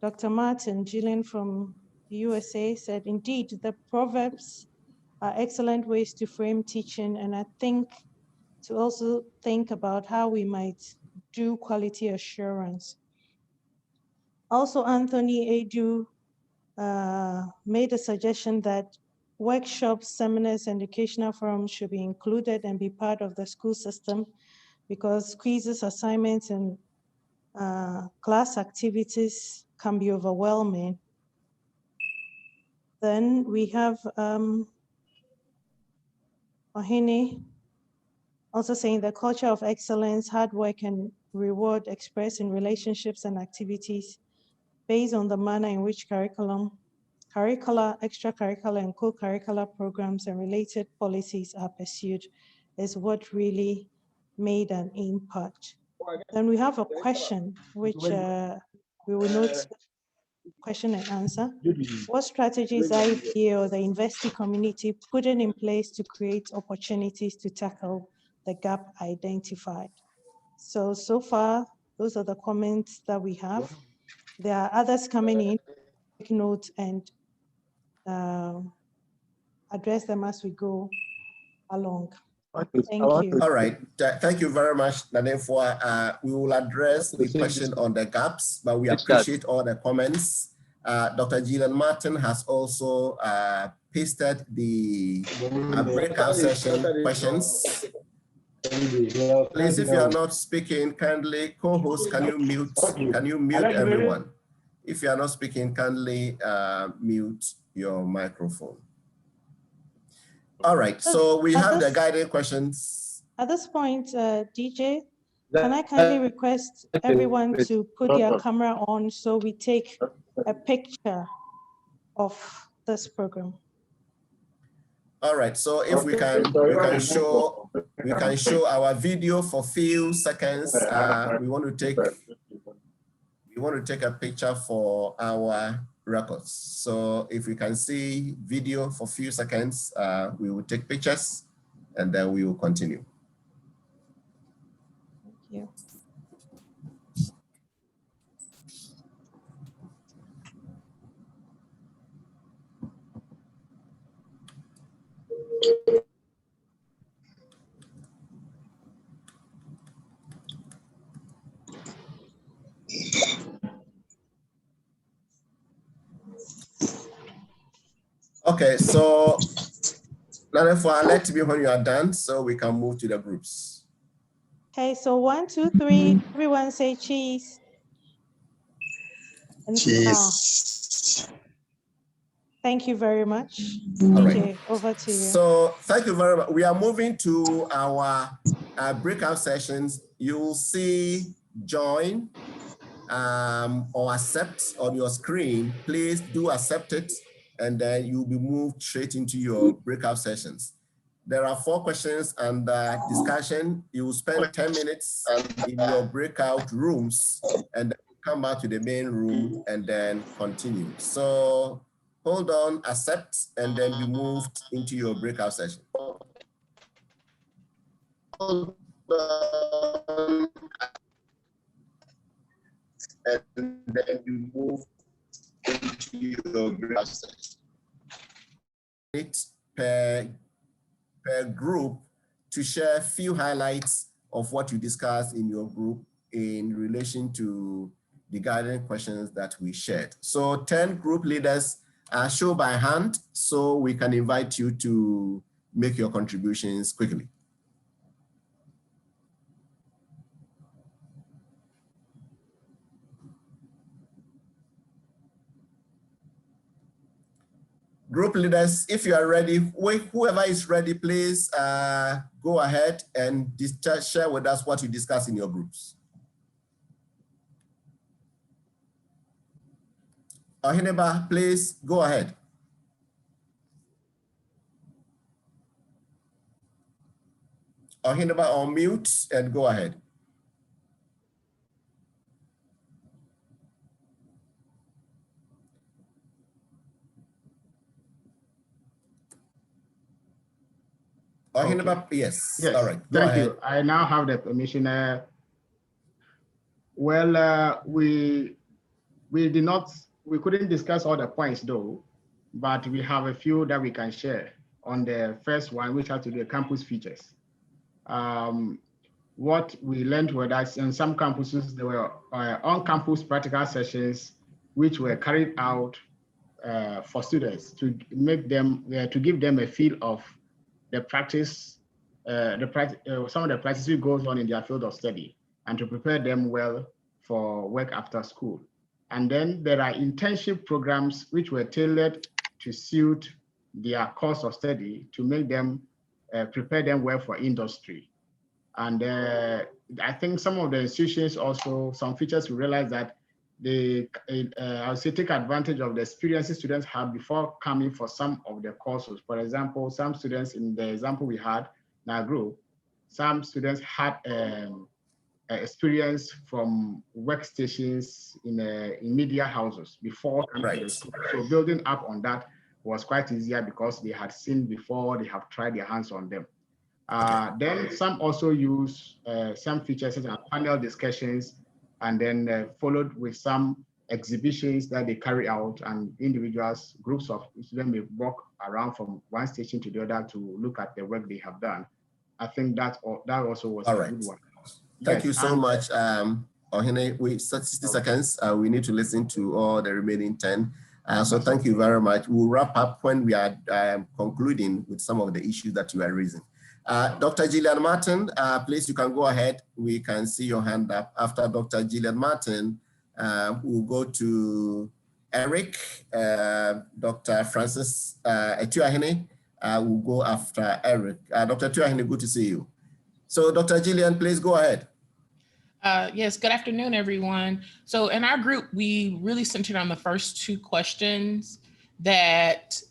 Dr. Martin Gillian from the USA said, indeed, the proverbs are excellent ways to frame teaching, and I think to also think about how we might do quality assurance. Also, Anthony Adu made a suggestion that workshops, seminars, and educational forums should be included and be part of the school system, because quizzes, assignments, and class activities can be overwhelming. Then we have Ohene also saying the culture of excellence, hard work, and reward expressed in relationships and activities based on the manner in which curricular, extracurricular, and co-curricular programs and related policies are pursued is what really made an impact. Then we have a question which we will note question and answer. What strategies IEPA or the investee community putting in place to create opportunities to tackle the gap identified? So far, those are the comments that we have. There are others coming in, take note and address them as we go along. Thank you. All right, thank you very much, Nanefua. We will address the question on the gaps, but we appreciate all the comments. Dr. Gillian Martin has also pasted the breakout session questions. Please, if you are not speaking, kindly, co-host, can you mute everyone? If you are not speaking, kindly mute your microphone. All right, so we have the guided questions. At this point, DJ, can I kindly request everyone to put their camera on so we take a picture of this program? All right, so if we can show our video for a few seconds. We want to take a picture for our records. So if we can see video for a few seconds, we will take pictures and then we will continue. Thank you. Okay, so Nanefua, let me when you are done so we can move to the groups. Okay, so 1, 2, 3, everyone say cheese. And cheese. Thank you very much. All right. Over to you. So thank you very much. We are moving to our breakout sessions. You will see join or accept on your screen. Please do accept it, and then you'll be moved straight into your breakout sessions. There are 4 questions and discussion. You will spend 10 minutes in your breakout rooms and then come back to the main room and then continue. So hold on, accept, and then be moved into your breakout session. Hold on, and then you move into your breakout session. Per group to share a few highlights of what you discussed in your group in relation to the guiding questions that we shared. So 10 group leaders show by hand so we can invite you to make your contributions quickly. Group leaders, if you are ready, whoever is ready, please go ahead and share with us what you discuss in your groups. Ohineba, please go ahead. Ohineba, on mute and go ahead. Okay. Yes. All right. Go Thank ahead. you. I now have the permission. We couldn't discuss all the points though, but we have a few that we can share on the first one, which has to do with campus features. What we learned was that in some campuses, there were on-campus practical sessions, which were carried out for students to make them, to give them a feel of the practice, some of the practice that goes on in their field of study, and to prepare them well for work after school. And then there are internship programs which were tailored to suit their course of study to make them, prepare them well for industry. And I think some of the institutions also, some features we realize that they, I would say, take advantage of the experiences students have before coming for some of the courses. For example, some students in the example we had in our group, some students had experience from workstations in media houses before coming to the school. So building up on that was quite easier because they had seen before, they have tried their hands on them. Then some also use some features such as panel discussions, and then followed with some exhibitions that they carry out, and individuals, groups of students may walk around from one station to the other to look at the work they have done. I think that also was a good one. Thank you so much, Ohene. We 60 seconds. We need to listen to all the remaining 10. So thank you very much. We'll wrap up when we are concluding with some of the issues that you are raising. Dr. Gillian Martin, please, you can go ahead. We can see your hand up. After Dr. Gillian Martin, we'll go to Eric, Dr. Francis Etuahene. We'll go after Eric. Dr. Etuahene, good to see you. So Dr. Gillian, please go ahead. Yes, good afternoon, everyone. So in our group, we really centered on the first two questions, that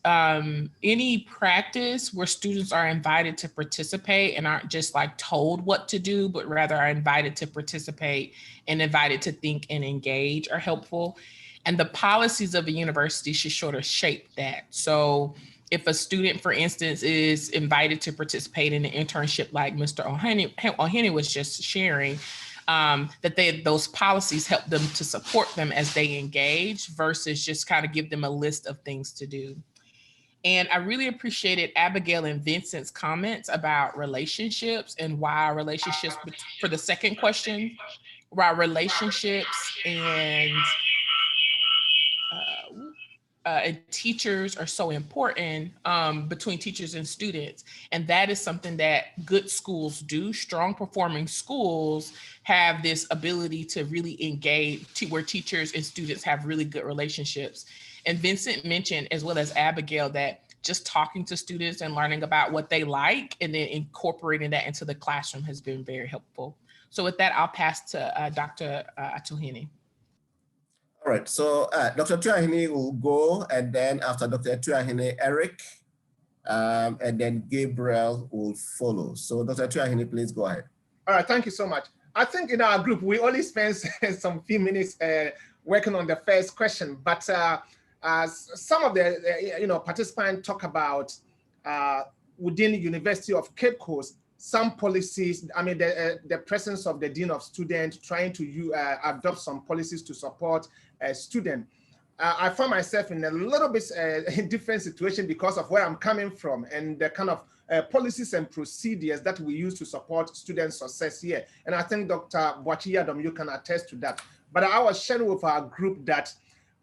any practice where students are invited to participate and aren't just like told what to do, but rather are invited to participate and invited to think and engage are helpful. And the policies of a university should sort of shape that. So if a student, for instance, is invited to participate in an internship like Mr. Ohene was just sharing, that those policies help them to support them as they engage versus just kind of give them a list of things to do. And I really appreciated Abigail and Vincent's comments about relationships and why relationships, for the second question, why relationships and teachers are so important between teachers and students. And that is something that good schools do. Strong performing schools have this ability to really engage, where teachers and students have really good relationships. And Vincent mentioned, as well as Abigail, that just talking to students and learning about what they like and then incorporating that into the classroom has been very helpful. So with that, I'll pass to Dr. Atuhene. All right, so Dr. Tuahene will go, and then after Dr. Tuahene, Eric, and then Gabriel will follow. So Dr. Tuahene, please go ahead. All right, thank you so much. I think in our group, we only spent some few minutes working on the first question, but some of the participants talk about within the University of Cape Coast, some policies, I mean, the presence of the Dean of Students trying to adopt some policies to support students. I found myself in a little bit different situation because of where I'm coming from and the kind of policies and procedures that we use to support student success here. And I think Dr. Boakye-Yiadom, you can attest to that. But I was sharing with our group that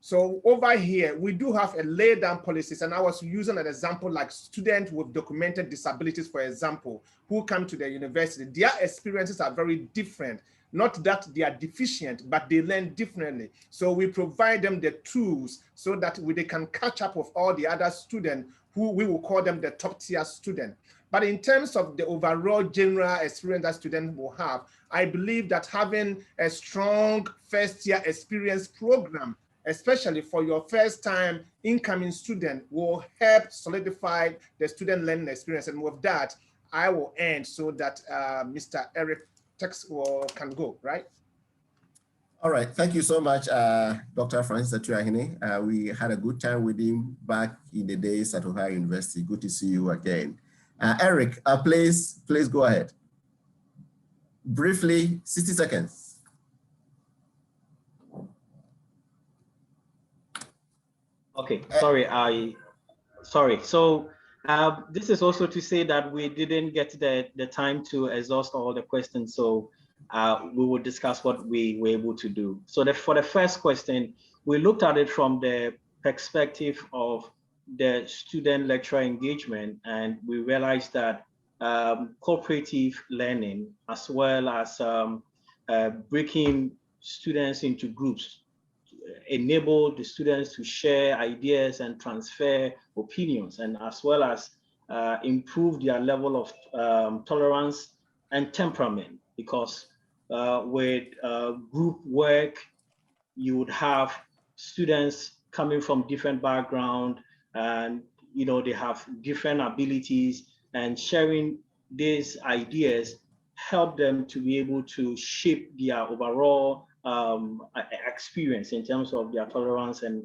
So over here, we do have a lay down policies, and I was using an example like students with documented disabilities, for example, who come to the university. Their experiences are very different. Not that they are deficient, but they learn differently. So we provide them the tools so that they can catch up with all the other students who we will call them the top tier student. But in terms of the overall general experience that students will have, I believe that having a strong first year experience program, especially for your first time incoming student, will help solidify the student learning experience. And with that, I will end so that Mr. Eric can go, right? All right, thank you so much, Dr. Francis Atuahine. We had a good time with him back in the days at Ohio University. Good to see you again. Eric, please go ahead. Briefly, 60 seconds. Okay, sorry. So this is also to say that we didn't get the time to exhaust all the questions. So we will discuss what we were able to do. So for the first question, we looked at it from the perspective of the student-lecturer engagement, and we realized that cooperative learning, as well as breaking students into groups, enable the students to share ideas and transfer opinions, and as well as improve their level of tolerance and temperament, because with group work, you would have students coming from different backgrounds, and they have different abilities, and sharing these ideas help them to be able to shape their overall experience in terms of their tolerance and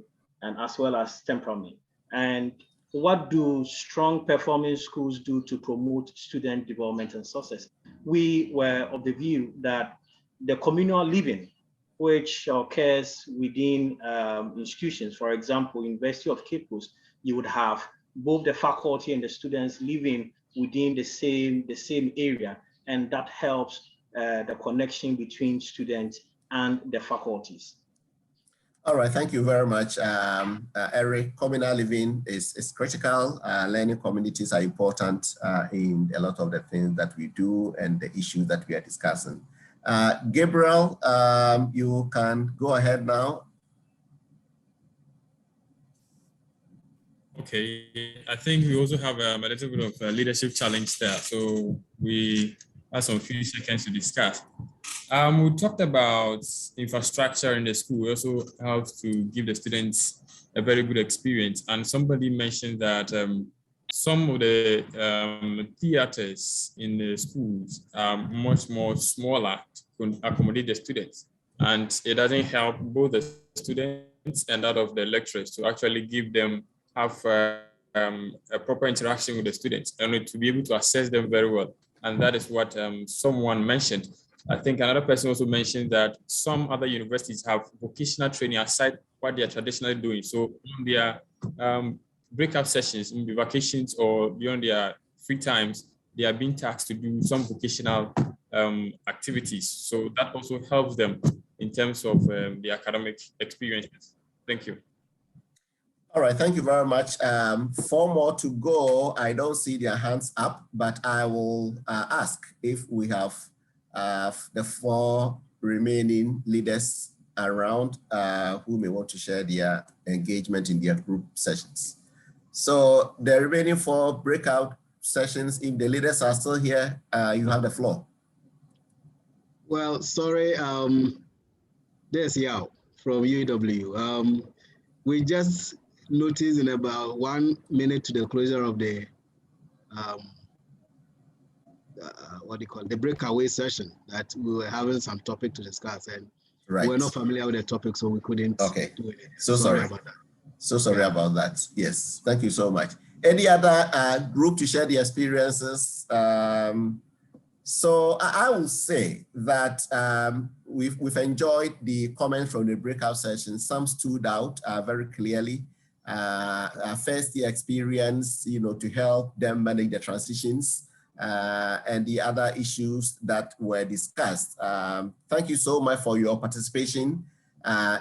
as well as temperament. And what do strong performing schools do to promote student development and success? We were of the view that the communal living, which occurs within institutions, for example, University of Cape Coast, you would have both the faculty and the students living within the same area, and that helps the connection between students and the faculties. All right, thank you very much, Eric. Communal living is critical. Learning communities are important in a lot of the things that we do and the issues that we are discussing. Gabriel, you can go ahead now. Okay, I think we also have a little bit of a leadership challenge there. So we have some few seconds to discuss. We talked about infrastructure in the school. We also have to give the students a very good experience. And somebody mentioned that some of the theaters in the schools are much more smaller to accommodate the students. And it doesn't help both the students and that of the lecturers to actually have a proper interaction with the students and to be able to assess them very well. And that is what someone mentioned. I think another person also mentioned that some other universities have vocational training aside what they are traditionally doing. So on their breakout sessions, in the vacations or beyond their free times, they are being tasked to do some vocational activities. So that also helps them in terms of the academic experiences. Thank you. All right, thank you very much. 4 more to go. I don't see their hands up, but I will ask if we have the 4 remaining leaders around who may want to share their engagement in their group sessions. So the remaining 4 breakout sessions, if the leaders are still here, you have the floor. Well, sorry, there's Yao from UW. We just noticed in about 1 minute to the closure of the the breakaway session that we were having some topic to discuss, and we were not familiar with the topic, so we couldn't do it. So sorry about that. So sorry about that. Yes, thank you so much. Any other group to share the experiences? So I will say that we've enjoyed the comments from the breakout session. Some stood out very clearly. First year experience, to help them manage the transitions and the other issues that were discussed. Thank you so much for your participation.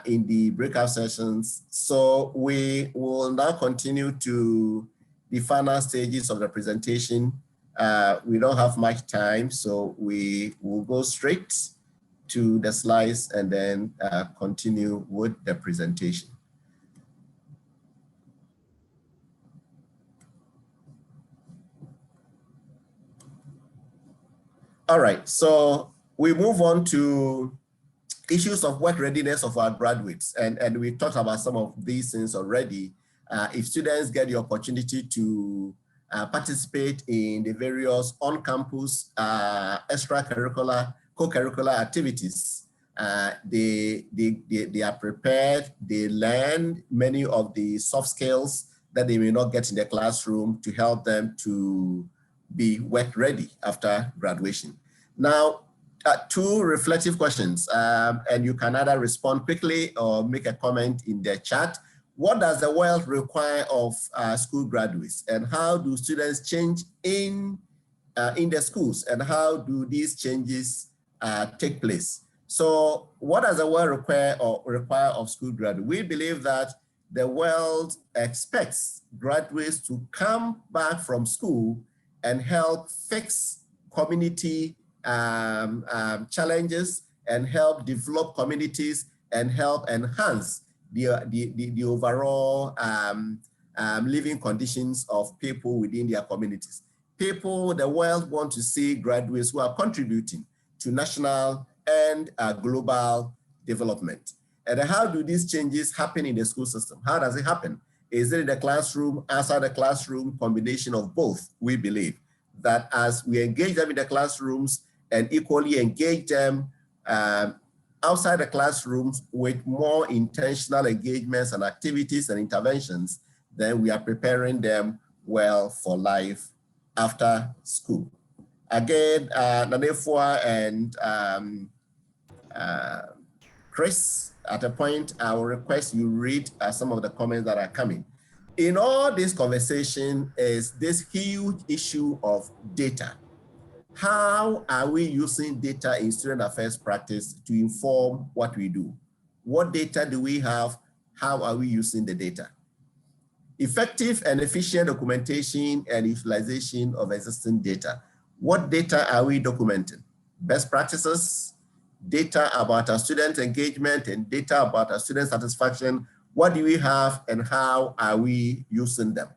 in the breakout sessions. So we will now continue to the final stages of the presentation. We don't have much time, so we will go straight to the slides and then continue with the presentation. All right, so we move on to issues of work readiness of our graduates. And we talked about some of these things already. If students get the opportunity to participate in the various on-campus extracurricular, co-curricular activities, they are prepared, they learn many of the soft skills that they may not get in the classroom to help them to be work ready after graduation. Now, two reflective questions, and you can either respond quickly or make a comment in the chat. What does the world require of school graduates, and how do students change in the schools, and how do these changes take place? So what does the world require of school graduates? We believe that the world expects graduates to come back from school and help fix community challenges and help develop communities and help enhance the overall living conditions of people within their communities. The world want to see graduates who are contributing to national and global development. And how do these changes happen in the school system? How does it happen? Is it in the classroom, outside the classroom, combination of both? We believe that as we engage them in the classrooms and equally engage them outside the classrooms with more intentional engagements and activities and interventions, then we are preparing them well for life after school. Again, Nanefua and Chris, at a point, I will request you read some of the comments that are coming. In all this conversation is this huge issue of data. How are we using data in student affairs practice to inform what we do? What data do we have? How are we using the data? Effective and efficient documentation and utilization of existing data. What data are we documenting? Best practices, data about our student engagement, and data about our student satisfaction. What do we have and how are we using them?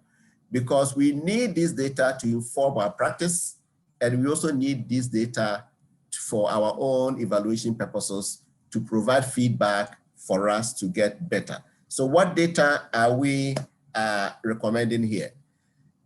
Because we need this data to inform our practice, and we also need this data for our own evaluation purposes to provide feedback for us to get better. So what data are we recommending here?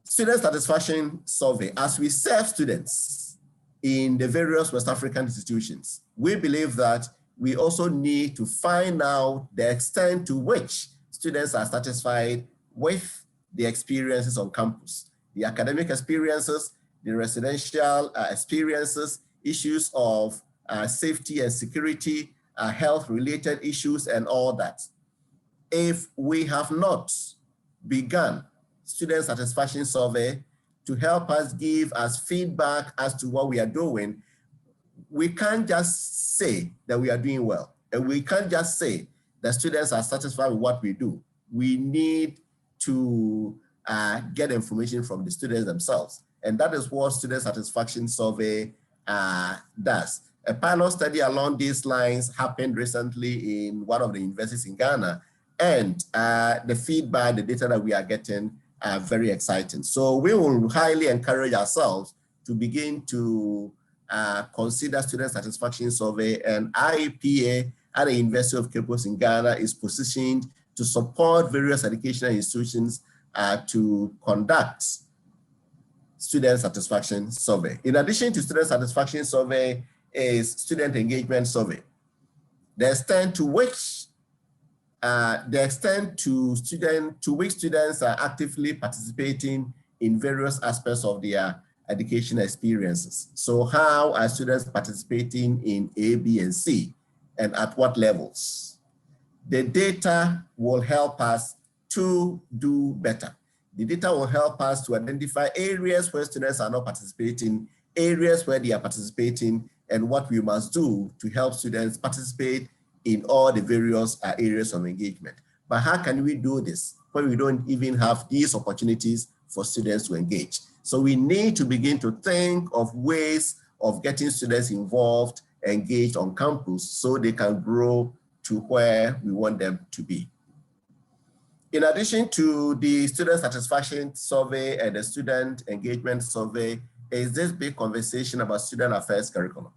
Student satisfaction survey. As we serve students in the various West African institutions, we believe that we also need to find out the extent to which students are satisfied with the experiences on campus, the academic experiences, the residential experiences, issues of safety and security, health-related issues, and all that. If we have not begun student satisfaction survey to help us give us feedback as to what we are doing, we can't just say that we are doing well, and we can't just say that students are satisfied with what we do. We need to get information from the students themselves, and that is what student satisfaction survey does. A panel study along these lines happened recently in one of the universities in Ghana, and the feedback, the data that we are getting are very exciting. So we will highly encourage ourselves to begin to consider student satisfaction survey, and IEPA at the University of Cape Coast in Ghana is positioned to support various educational institutions to conduct student satisfaction survey. In addition to student satisfaction survey is student engagement survey. The extent to which students are actively participating in various aspects of their education experiences. So how are students participating in A, B, and C, and at what levels? The data will help us to do better. The data will help us to identify areas where students are not participating, areas where they are participating, and what we must do to help students participate in all the various areas of engagement. But how can we do this when we don't even have these opportunities for students to engage? So we need to begin to think of ways of getting students involved, engaged on campus so they can grow to where we want them to be. In addition to the student satisfaction survey and the student engagement survey, is this big conversation about student affairs curriculum.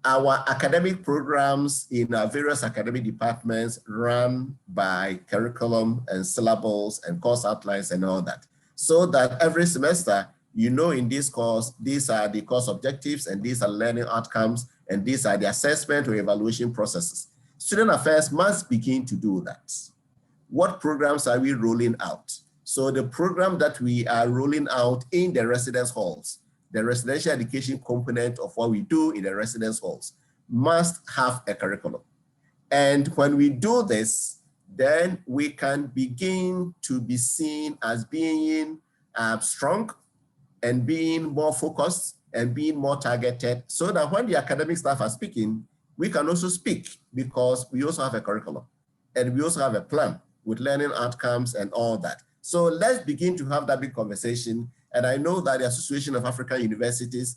Our academic programs in our various academic departments run by curriculum and syllables and course outlines and all that. So that every semester, you know, in this course, these are the course objectives and these are learning outcomes and these are the assessment or evaluation processes. Student affairs must begin to do that. What programs are we rolling out? So the program that we are rolling out in the residence halls, the residential education component of what we do in the residence halls must have a curriculum. And when we do this, then we can begin to be seen as being strong and being more focused and being more targeted so that when the academic staff are speaking, we can also speak because we also have a curriculum and we also have a plan with learning outcomes and all that. So let's begin to have that big conversation. And I know that the Association of African Universities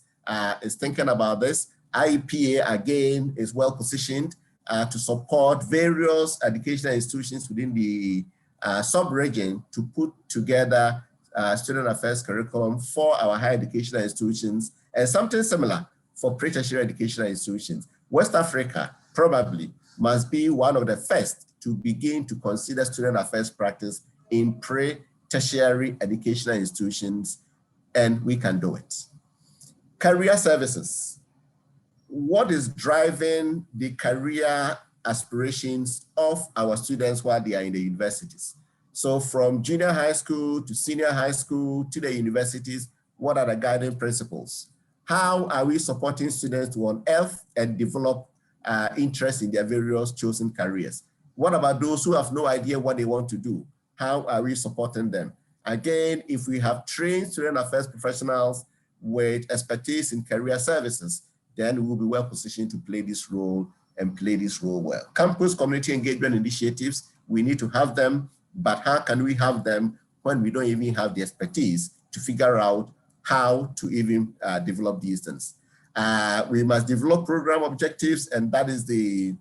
is thinking about this. IEPA, again, is well positioned to support various educational institutions within the sub-region to put together student affairs curriculum for our higher educational institutions and something similar for pre-tertiary educational institutions. West Africa probably must be one of the first to begin to consider student affairs practice in pre-tertiary educational institutions, and we can do it. Career services. What is driving the career aspirations of our students while they are in the universities? So from junior high school to senior high school to the universities, what are the guiding principles? How are we supporting students to unearth and develop interest in their various chosen careers? What about those who have no idea what they want to do? How are we supporting them? Again, if we have trained student affairs professionals with expertise in career services, then we will be well positioned to play this role and play this role well. Campus community engagement initiatives, we need to have them, but how can we have them when we don't even have the expertise to figure out how to even develop these things? We must develop program objectives, and that is the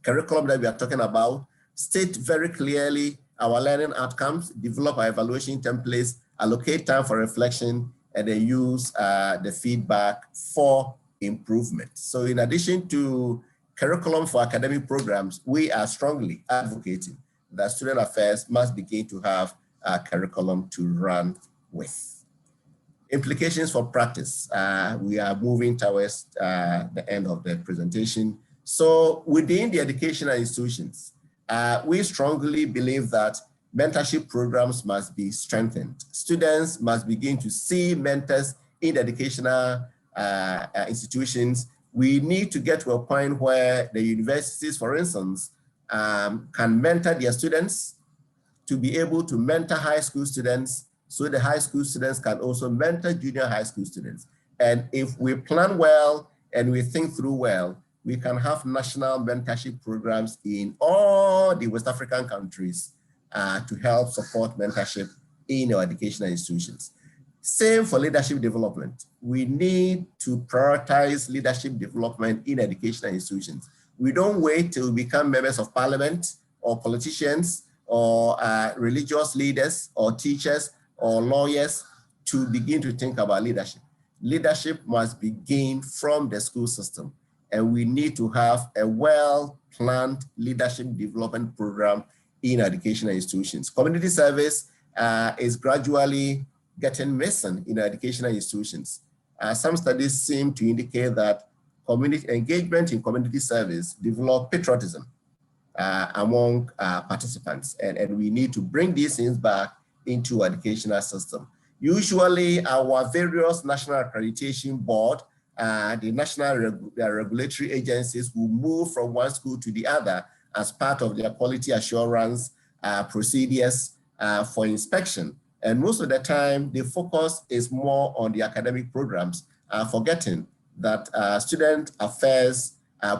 curriculum that we are talking about. State very clearly our learning outcomes, develop our evaluation templates, allocate time for reflection, and then use the feedback for improvement. So in addition to curriculum for academic programs, we are strongly advocating that student affairs must begin to have a curriculum to run with. Implications for practice. We are moving towards the end of the presentation. So within the educational institutions, we strongly believe that mentorship programs must be strengthened. Students must begin to see mentors in educational institutions. We need to get to a point where the universities, for instance, can mentor their students to be able to mentor high school students, so the high school students can also mentor junior high school students. And if we plan well and we think through well, we can have national mentorship programs in all the West African countries to help support mentorship in our educational institutions. Same for leadership development. We need to prioritize leadership development in educational institutions. We don't wait till we become members of parliament or politicians or religious leaders or teachers or lawyers to begin to think about leadership. Leadership must begin from the school system, and we need to have a well-planned leadership development program in educational institutions. Community service is gradually getting missing in educational institutions. Some studies seem to indicate that community engagement in community service develop patriotism among participants, and we need to bring these things back into educational system. Usually our various national accreditation board, the national regulatory agencies will move from one school to the other as part of their quality assurance procedures for inspection. And most of the time, the focus is more on the academic programs, forgetting that student affairs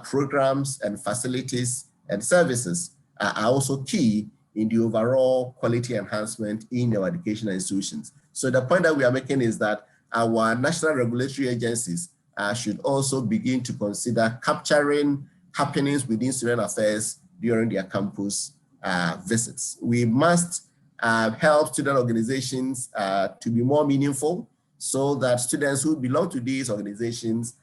programs and facilities and services are also key in the overall quality enhancement in our educational institutions. So the point that we are making is that our national regulatory agencies should also begin to consider capturing happenings within student affairs during their campus visits. We must help student organizations to be more meaningful so that students who belong to these organizations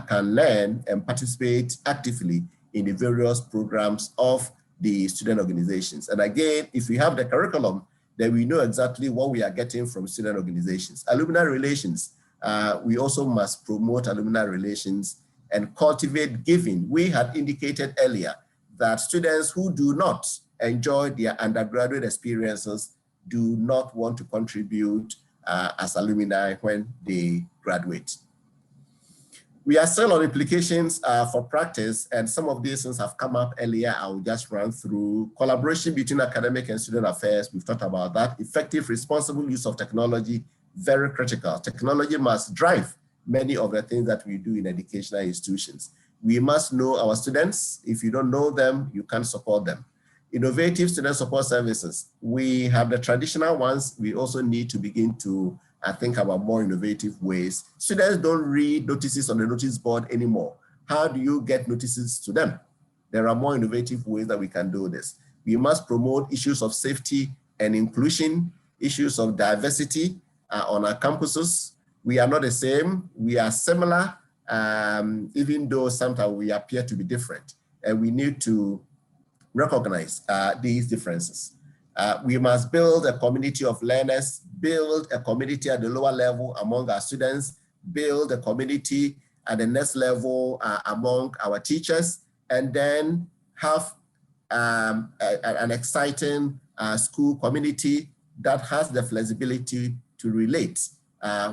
can learn and participate actively in the various programs of the student organizations. And again, if we have the curriculum, then we know exactly what we are getting from student organizations. Alumni relations, we also must promote alumni relations and cultivate giving. We had indicated earlier that students who do not enjoy their undergraduate experiences do not want to contribute as alumni when they graduate. We are still on implications for practice, and some of these things have come up earlier. I will just run through. Collaboration between academic and student affairs, we've talked about that. Effective, responsible use of technology, very critical. Technology must drive many of the things that we do in educational institutions. We must know our students. If you don't know them, you can't support them. Innovative student support services. We have the traditional ones. We also need to begin to think about more innovative ways. Students don't read notices on the notice board anymore. How do you get notices to them? There are more innovative ways that we can do this. We must promote issues of safety and inclusion, issues of diversity on our campuses. We are not the same, we are similar, even though sometimes we appear to be different. And we need to recognize these differences. We must build a community of learners, build a community at the lower level among our students, build a community at the next level among our teachers, and then have an exciting school community that has the flexibility to relate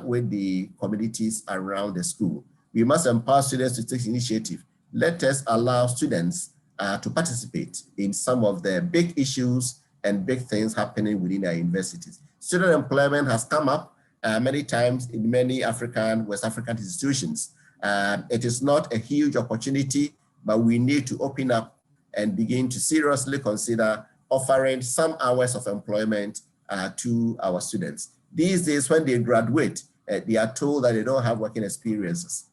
with the communities around the school. We must empower students to take initiative. Let us allow students to participate in some of the big issues and big things happening within our universities. Student employment has come up many times in many African, West African institutions. It is not a huge opportunity, but we need to open up and begin to seriously consider offering some hours of employment to our students. These days, when they graduate, they are told that they don't have working experiences.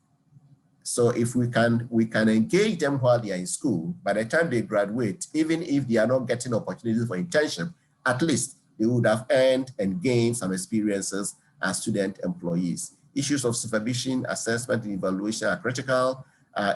So if we can engage them while they are in school, by the time they graduate, even if they are not getting opportunities for internship, at least they would have earned and gained some experiences as student employees. Issues of supervision, assessment, and evaluation are critical.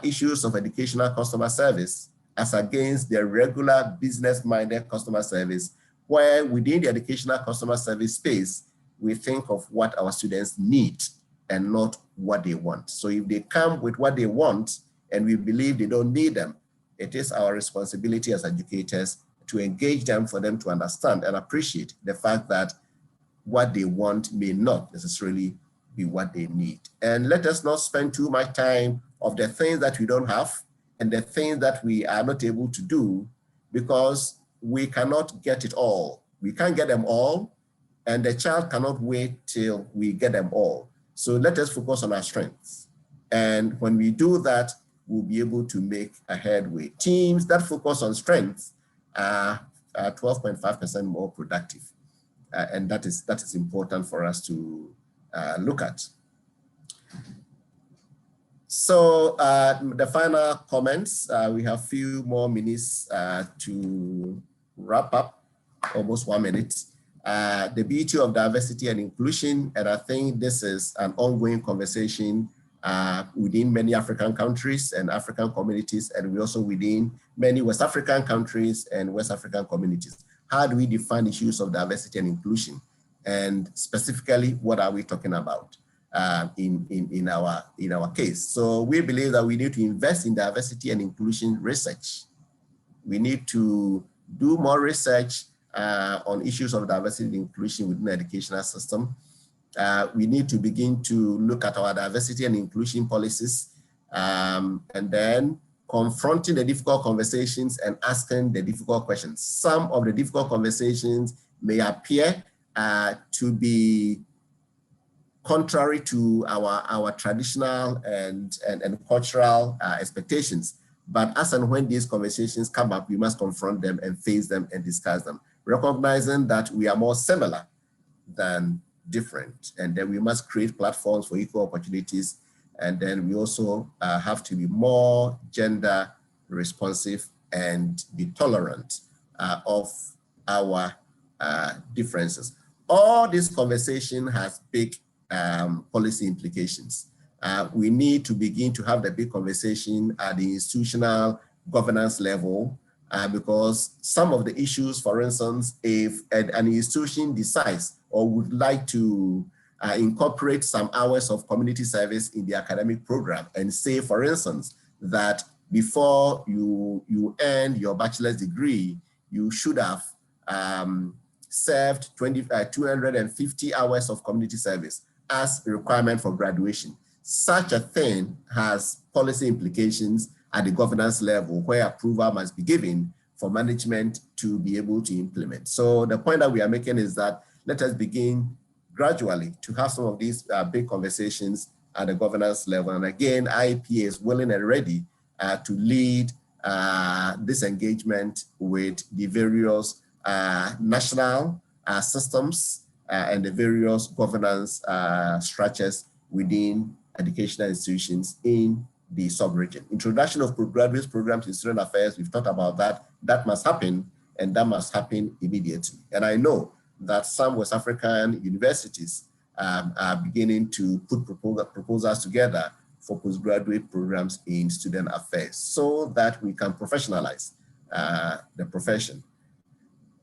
Issues of educational customer service as against the regular business-minded customer service, where within the educational customer service space, we think of what our students need and not what they want. So if they come with what they want and we believe they don't need them, it is our responsibility as educators to engage them for them to understand and appreciate the fact that what they want may not necessarily be what they need. And let us not spend too much time of the things that we don't have and the things that we are not able to do, because we cannot get it all. We can't get them all, and the child cannot wait till we get them all. So let us focus on our strengths. And when we do that, we'll be able to make a headway. Teams that focus on strengths are 12.5% more productive. And that is important for us to look at. So the final comments, we have a few more minutes to wrap up, almost 1 minute. The beauty of diversity and inclusion, and I think this is an ongoing conversation within many African countries and African communities, and we also within many West African countries and West African communities. How do we define issues of diversity and inclusion? And specifically, what are we talking about in our case? So we believe that we need to invest in diversity and inclusion research. We need to do more research on issues of diversity and inclusion within the educational system. We need to begin to look at our diversity and inclusion policies, and then confronting the difficult conversations and asking the difficult questions. Some of the difficult conversations may appear to be contrary to our traditional and cultural expectations, But as and when these conversations come up, we must confront them and face them and discuss them, recognizing that we are more similar than different. And then we must create platforms for equal opportunities. And then we also have to be more gender responsive and be tolerant of our differences. All this conversation has big policy implications. We need to begin to have the big conversation at the institutional governance level, because some of the issues, for instance, if an institution decides or would like to incorporate some hours of community service in the academic program and say, for instance, that before you earn your bachelor's degree, you should have served 250 hours of community service as a requirement for graduation. Such a thing has policy implications at the governance level, where approval must be given for management to be able to implement. So the point that we are making is that let us begin gradually to have some of these big conversations at the governance level. And again, IEPA is willing and ready to lead this engagement with the various national systems and the various governance structures within educational institutions in the sub-region. Introduction of postgraduate programs in student affairs, we've talked about that. That must happen, and that must happen immediately. And I know that some West African universities are beginning to put proposals together for postgraduate programs in student affairs so that we can professionalize the profession.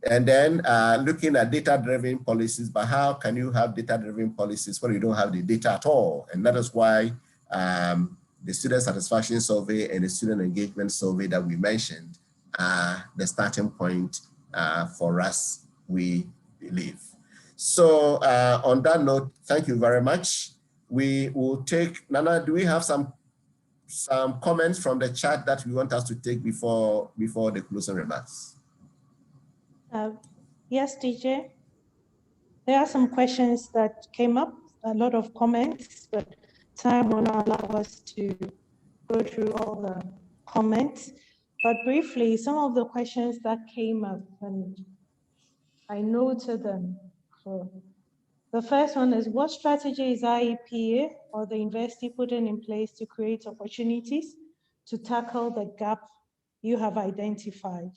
And then looking at data-driven policies, but how can you have data-driven policies when you don't have the data at all? And that is why the student satisfaction survey and the student engagement survey that we mentioned are the starting point for us, we believe. So on that note, thank you very much. We will take, Nana, do we have some comments from the chat that we want us to take before the closing remarks? Yes, DJ. There are some questions that came up, a lot of comments, but time will not allow us to go through all the comments. But briefly, some of the questions that came up, and I noted them. So the first one is, what strategy is IEPA or the university putting in place to create opportunities to tackle the gap you have identified?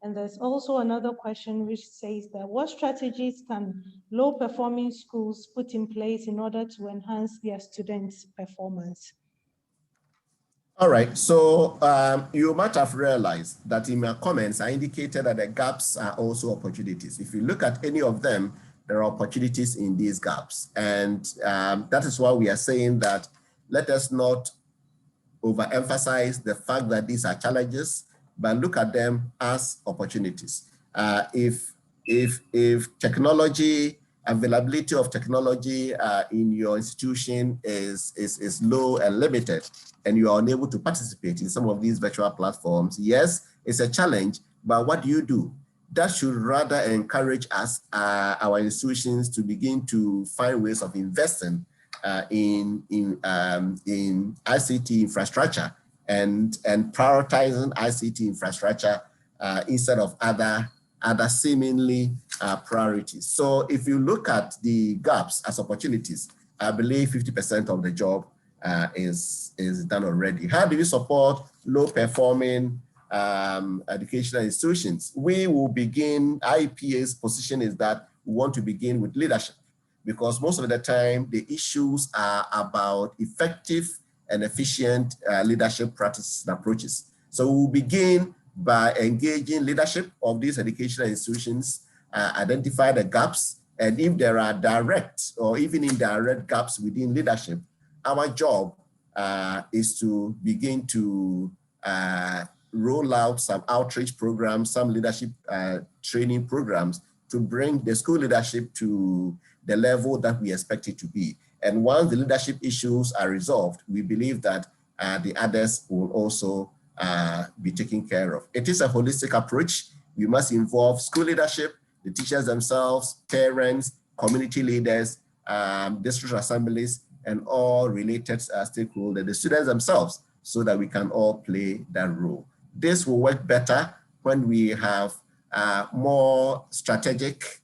And there's also another question which says that what strategies can low-performing schools put in place in order to enhance their students' performance? All right, so you might have realized that in my comments, I indicated that the gaps are also opportunities. If you look at any of them, there are opportunities in these gaps. And that is why we are saying that let us not overemphasize the fact that these are challenges, but look at them as opportunities. If technology, availability of technology in your institution is low and limited, and you are unable to participate in some of these virtual platforms, yes, it's a challenge, but what do? That should rather encourage us, our institutions, to begin to find ways of investing in ICT infrastructure and prioritizing ICT infrastructure instead of other seemingly priorities. So if you look at the gaps as opportunities, I believe 50% of the job is done already. How do we support low-performing educational institutions? We will begin, IEPA's position is that we want to begin with leadership, because most of the time the issues are about effective and efficient leadership practices and approaches. So we'll begin by engaging leadership of these educational institutions, identify the gaps, and if there are direct or even indirect gaps within leadership, our job is to begin to roll out some outreach programs, some leadership training programs to bring the school leadership to the level that we expect it to be. And once the leadership issues are resolved, we believe that the others will also be taken care of. It is a holistic approach. We must involve school leadership, the teachers themselves, parents, community leaders, district assemblies, and all related stakeholders, the students themselves, so that we can all play that role. This will work better when we have more strategic,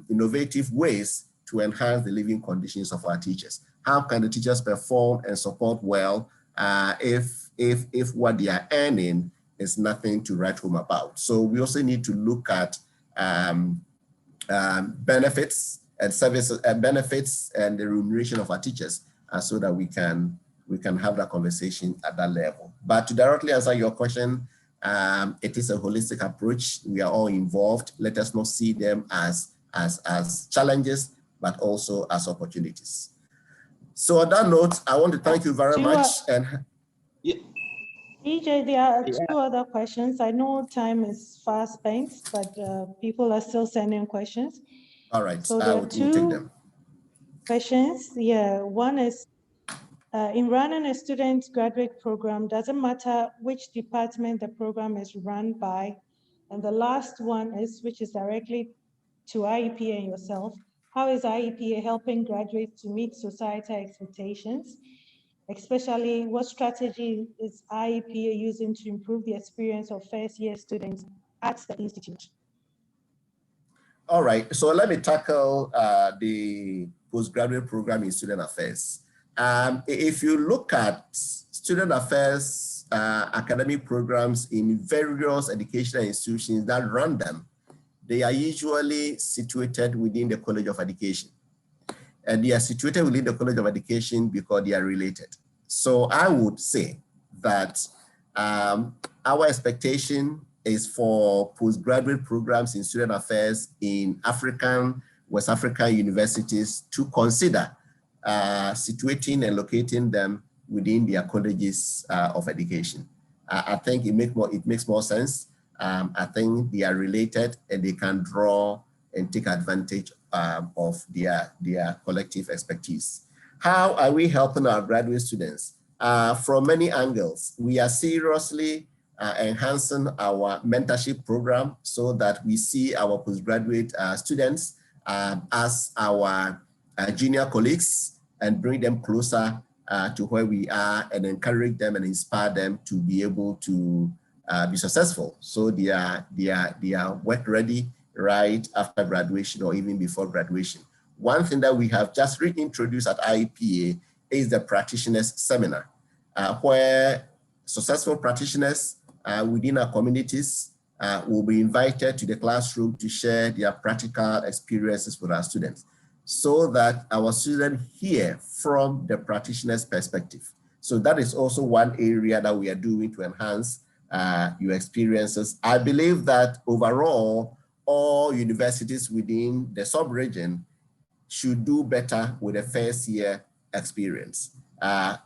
innovative ways to enhance the living conditions of our teachers. How can the teachers perform and support well if what they are earning is nothing to write home about? So we also need to look at benefits and services and benefits and the remuneration of our teachers so that we can have that conversation at that level. But to directly answer your question, it is a holistic approach. We are all involved. Let us not see them as challenges, but also as opportunities. So on that note, I want to thank you very much. And EJ, there are two other questions. I know time is fast spent, but people are still sending questions. All right, so there are two questions. Yeah, one is, in running a student graduate program, doesn't matter which department the program is run by. And the last one is, which is directly to IEPA and yourself, how is IEPA helping graduates to meet societal expectations? Especially, what strategy is IEPA using to improve the experience of first-year students at the institute? All right, so let me tackle the postgraduate program in student affairs. If you look at student affairs academic programs in various educational institutions that run them, they are usually situated within the College of Education. And they are situated within the College of Education because they are related. So I would say that our expectation is for postgraduate programs in student affairs in African, West African universities to consider situating and locating them within their colleges of education. I think it makes more sense. I think they are related and they can draw and take advantage of their collective expertise. How are we helping our graduate students? From many angles. We are seriously enhancing our mentorship program so that we see our postgraduate students as our junior colleagues and bring them closer to where we are and encourage them and inspire them to be able to be successful. So they are work ready right after graduation or even before graduation. One thing that we have just reintroduced at IEPA is the practitioners seminar, where successful practitioners within our communities will be invited to the classroom to share their practical experiences with our students, so that our students hear from the practitioner's perspective. So that is also one area that we are doing to enhance your experiences. I believe that overall, all universities within the sub-region should do better with a first year experience.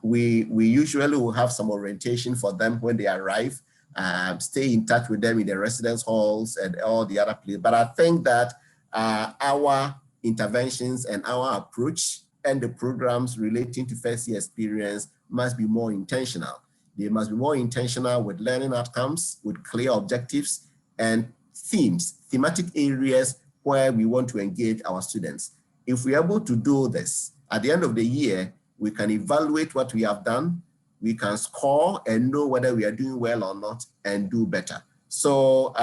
We usually will have some orientation for them when they arrive, stay in touch with them in the residence halls and all the other places. But I think that our interventions and our approach and the programs relating to first year experience must be more intentional. They must be more intentional with learning outcomes, with clear objectives and thematic areas where we want to engage our students. If we're able to do this, at the end of the year, we can evaluate what we have done, we can score and know whether we are doing well or not and do better. So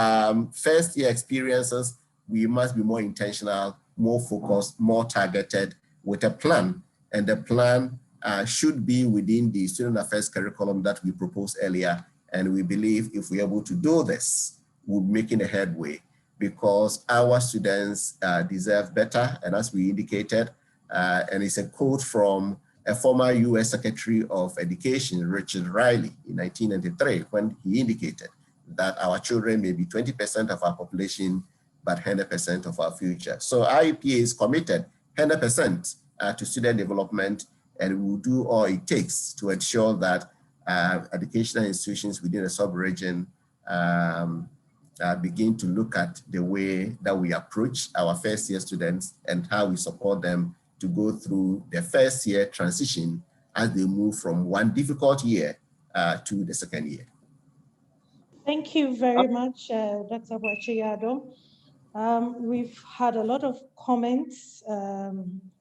first year experiences, we must be more intentional, more focused, more targeted with a plan. And the plan should be within the student affairs curriculum that we proposed earlier. And we believe if we're able to do this, we're making a headway, because our students deserve better. And as we indicated, and it's a quote from a former US Secretary of Education, Richard Riley, in 1993, when he indicated that our children may be 20% of our population, but 100% of our future. So IEPA is committed 100% to student development, and will do all it takes to ensure that educational institutions within the sub-region begin to look at the way that we approach our first year students and how we support them to go through the first year transition as they move from one difficult year to the second year. Thank you very much, Dr. Boakye-Yiadom. We've had a lot of comments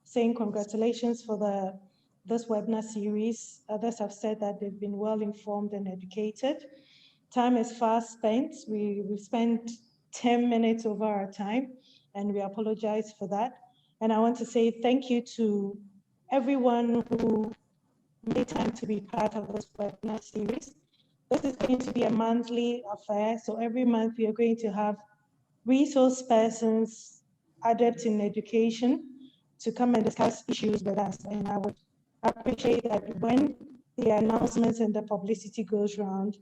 saying congratulations for the this webinar series. Others have said that they've been well informed and educated. Time is fast spent. We've spent 10 minutes over our time, and we apologize for that. And I want to say thank you to everyone who made time to be part of this webinar series. This is going to be a monthly affair, so every month we are going to have resource persons, adepts in education, to come and discuss issues with us. And I would appreciate that when the announcements and the publicity goes around,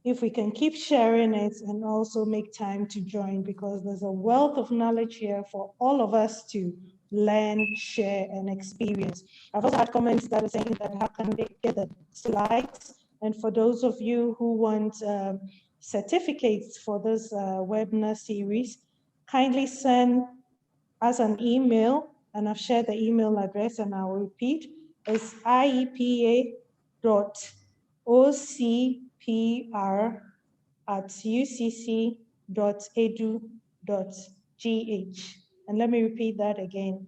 if we can keep sharing it and also make time to join, because there's a wealth of knowledge here for all of us to learn, share, and experience. I've also had comments that are saying that how can they get the slides? And for those of you who want certificates for this webinar series, kindly send us an email, and I've shared the email address and I'll repeat. It's IEPA.ocpr@ucc.edu.gh. And let me repeat that again.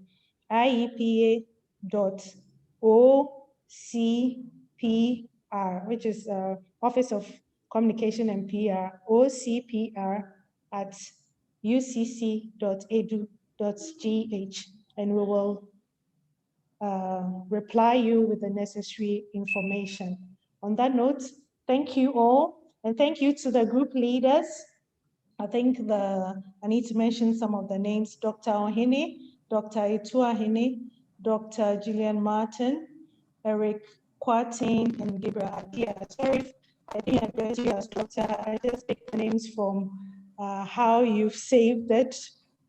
IEPA.ocpr, which is Office of Communication and PR, ocpr@ucc.edu.gh, and we will reply you with the necessary information. On that note, thank you all, and thank you to the group leaders. I need to mention some of the names: Dr. Ohene, Dr. Etuahene, Dr. Julian Martin, Eric Quartin, and Gabriel Adia. Sorry if I didn't address you as doctor. I just picked the names from how you've saved it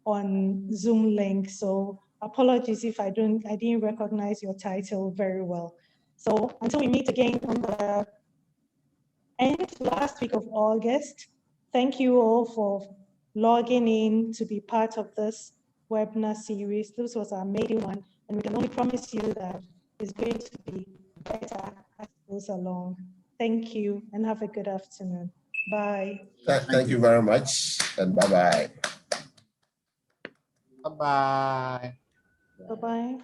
on Zoom link. So apologies if I didn't recognize your title very well. So until we meet again on the last week of August, thank you all for logging in to be part of this webinar series. This was our maiden one, and we can only promise you that it's going to be better as it goes along. Thank you, and have a good afternoon. Bye. Thank you very much, and bye-bye. Bye-bye. Bye-bye.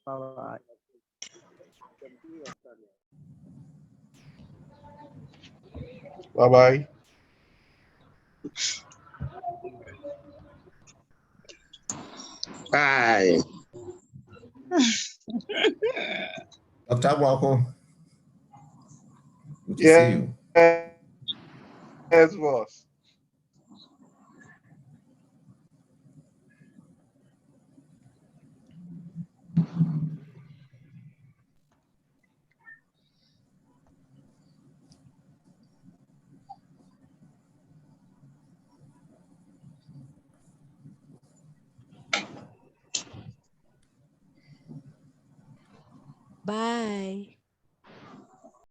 Bye-bye. Bye-bye. Bye. Dr. Wako, good to see Yeah. you. Yes, boss. Bye.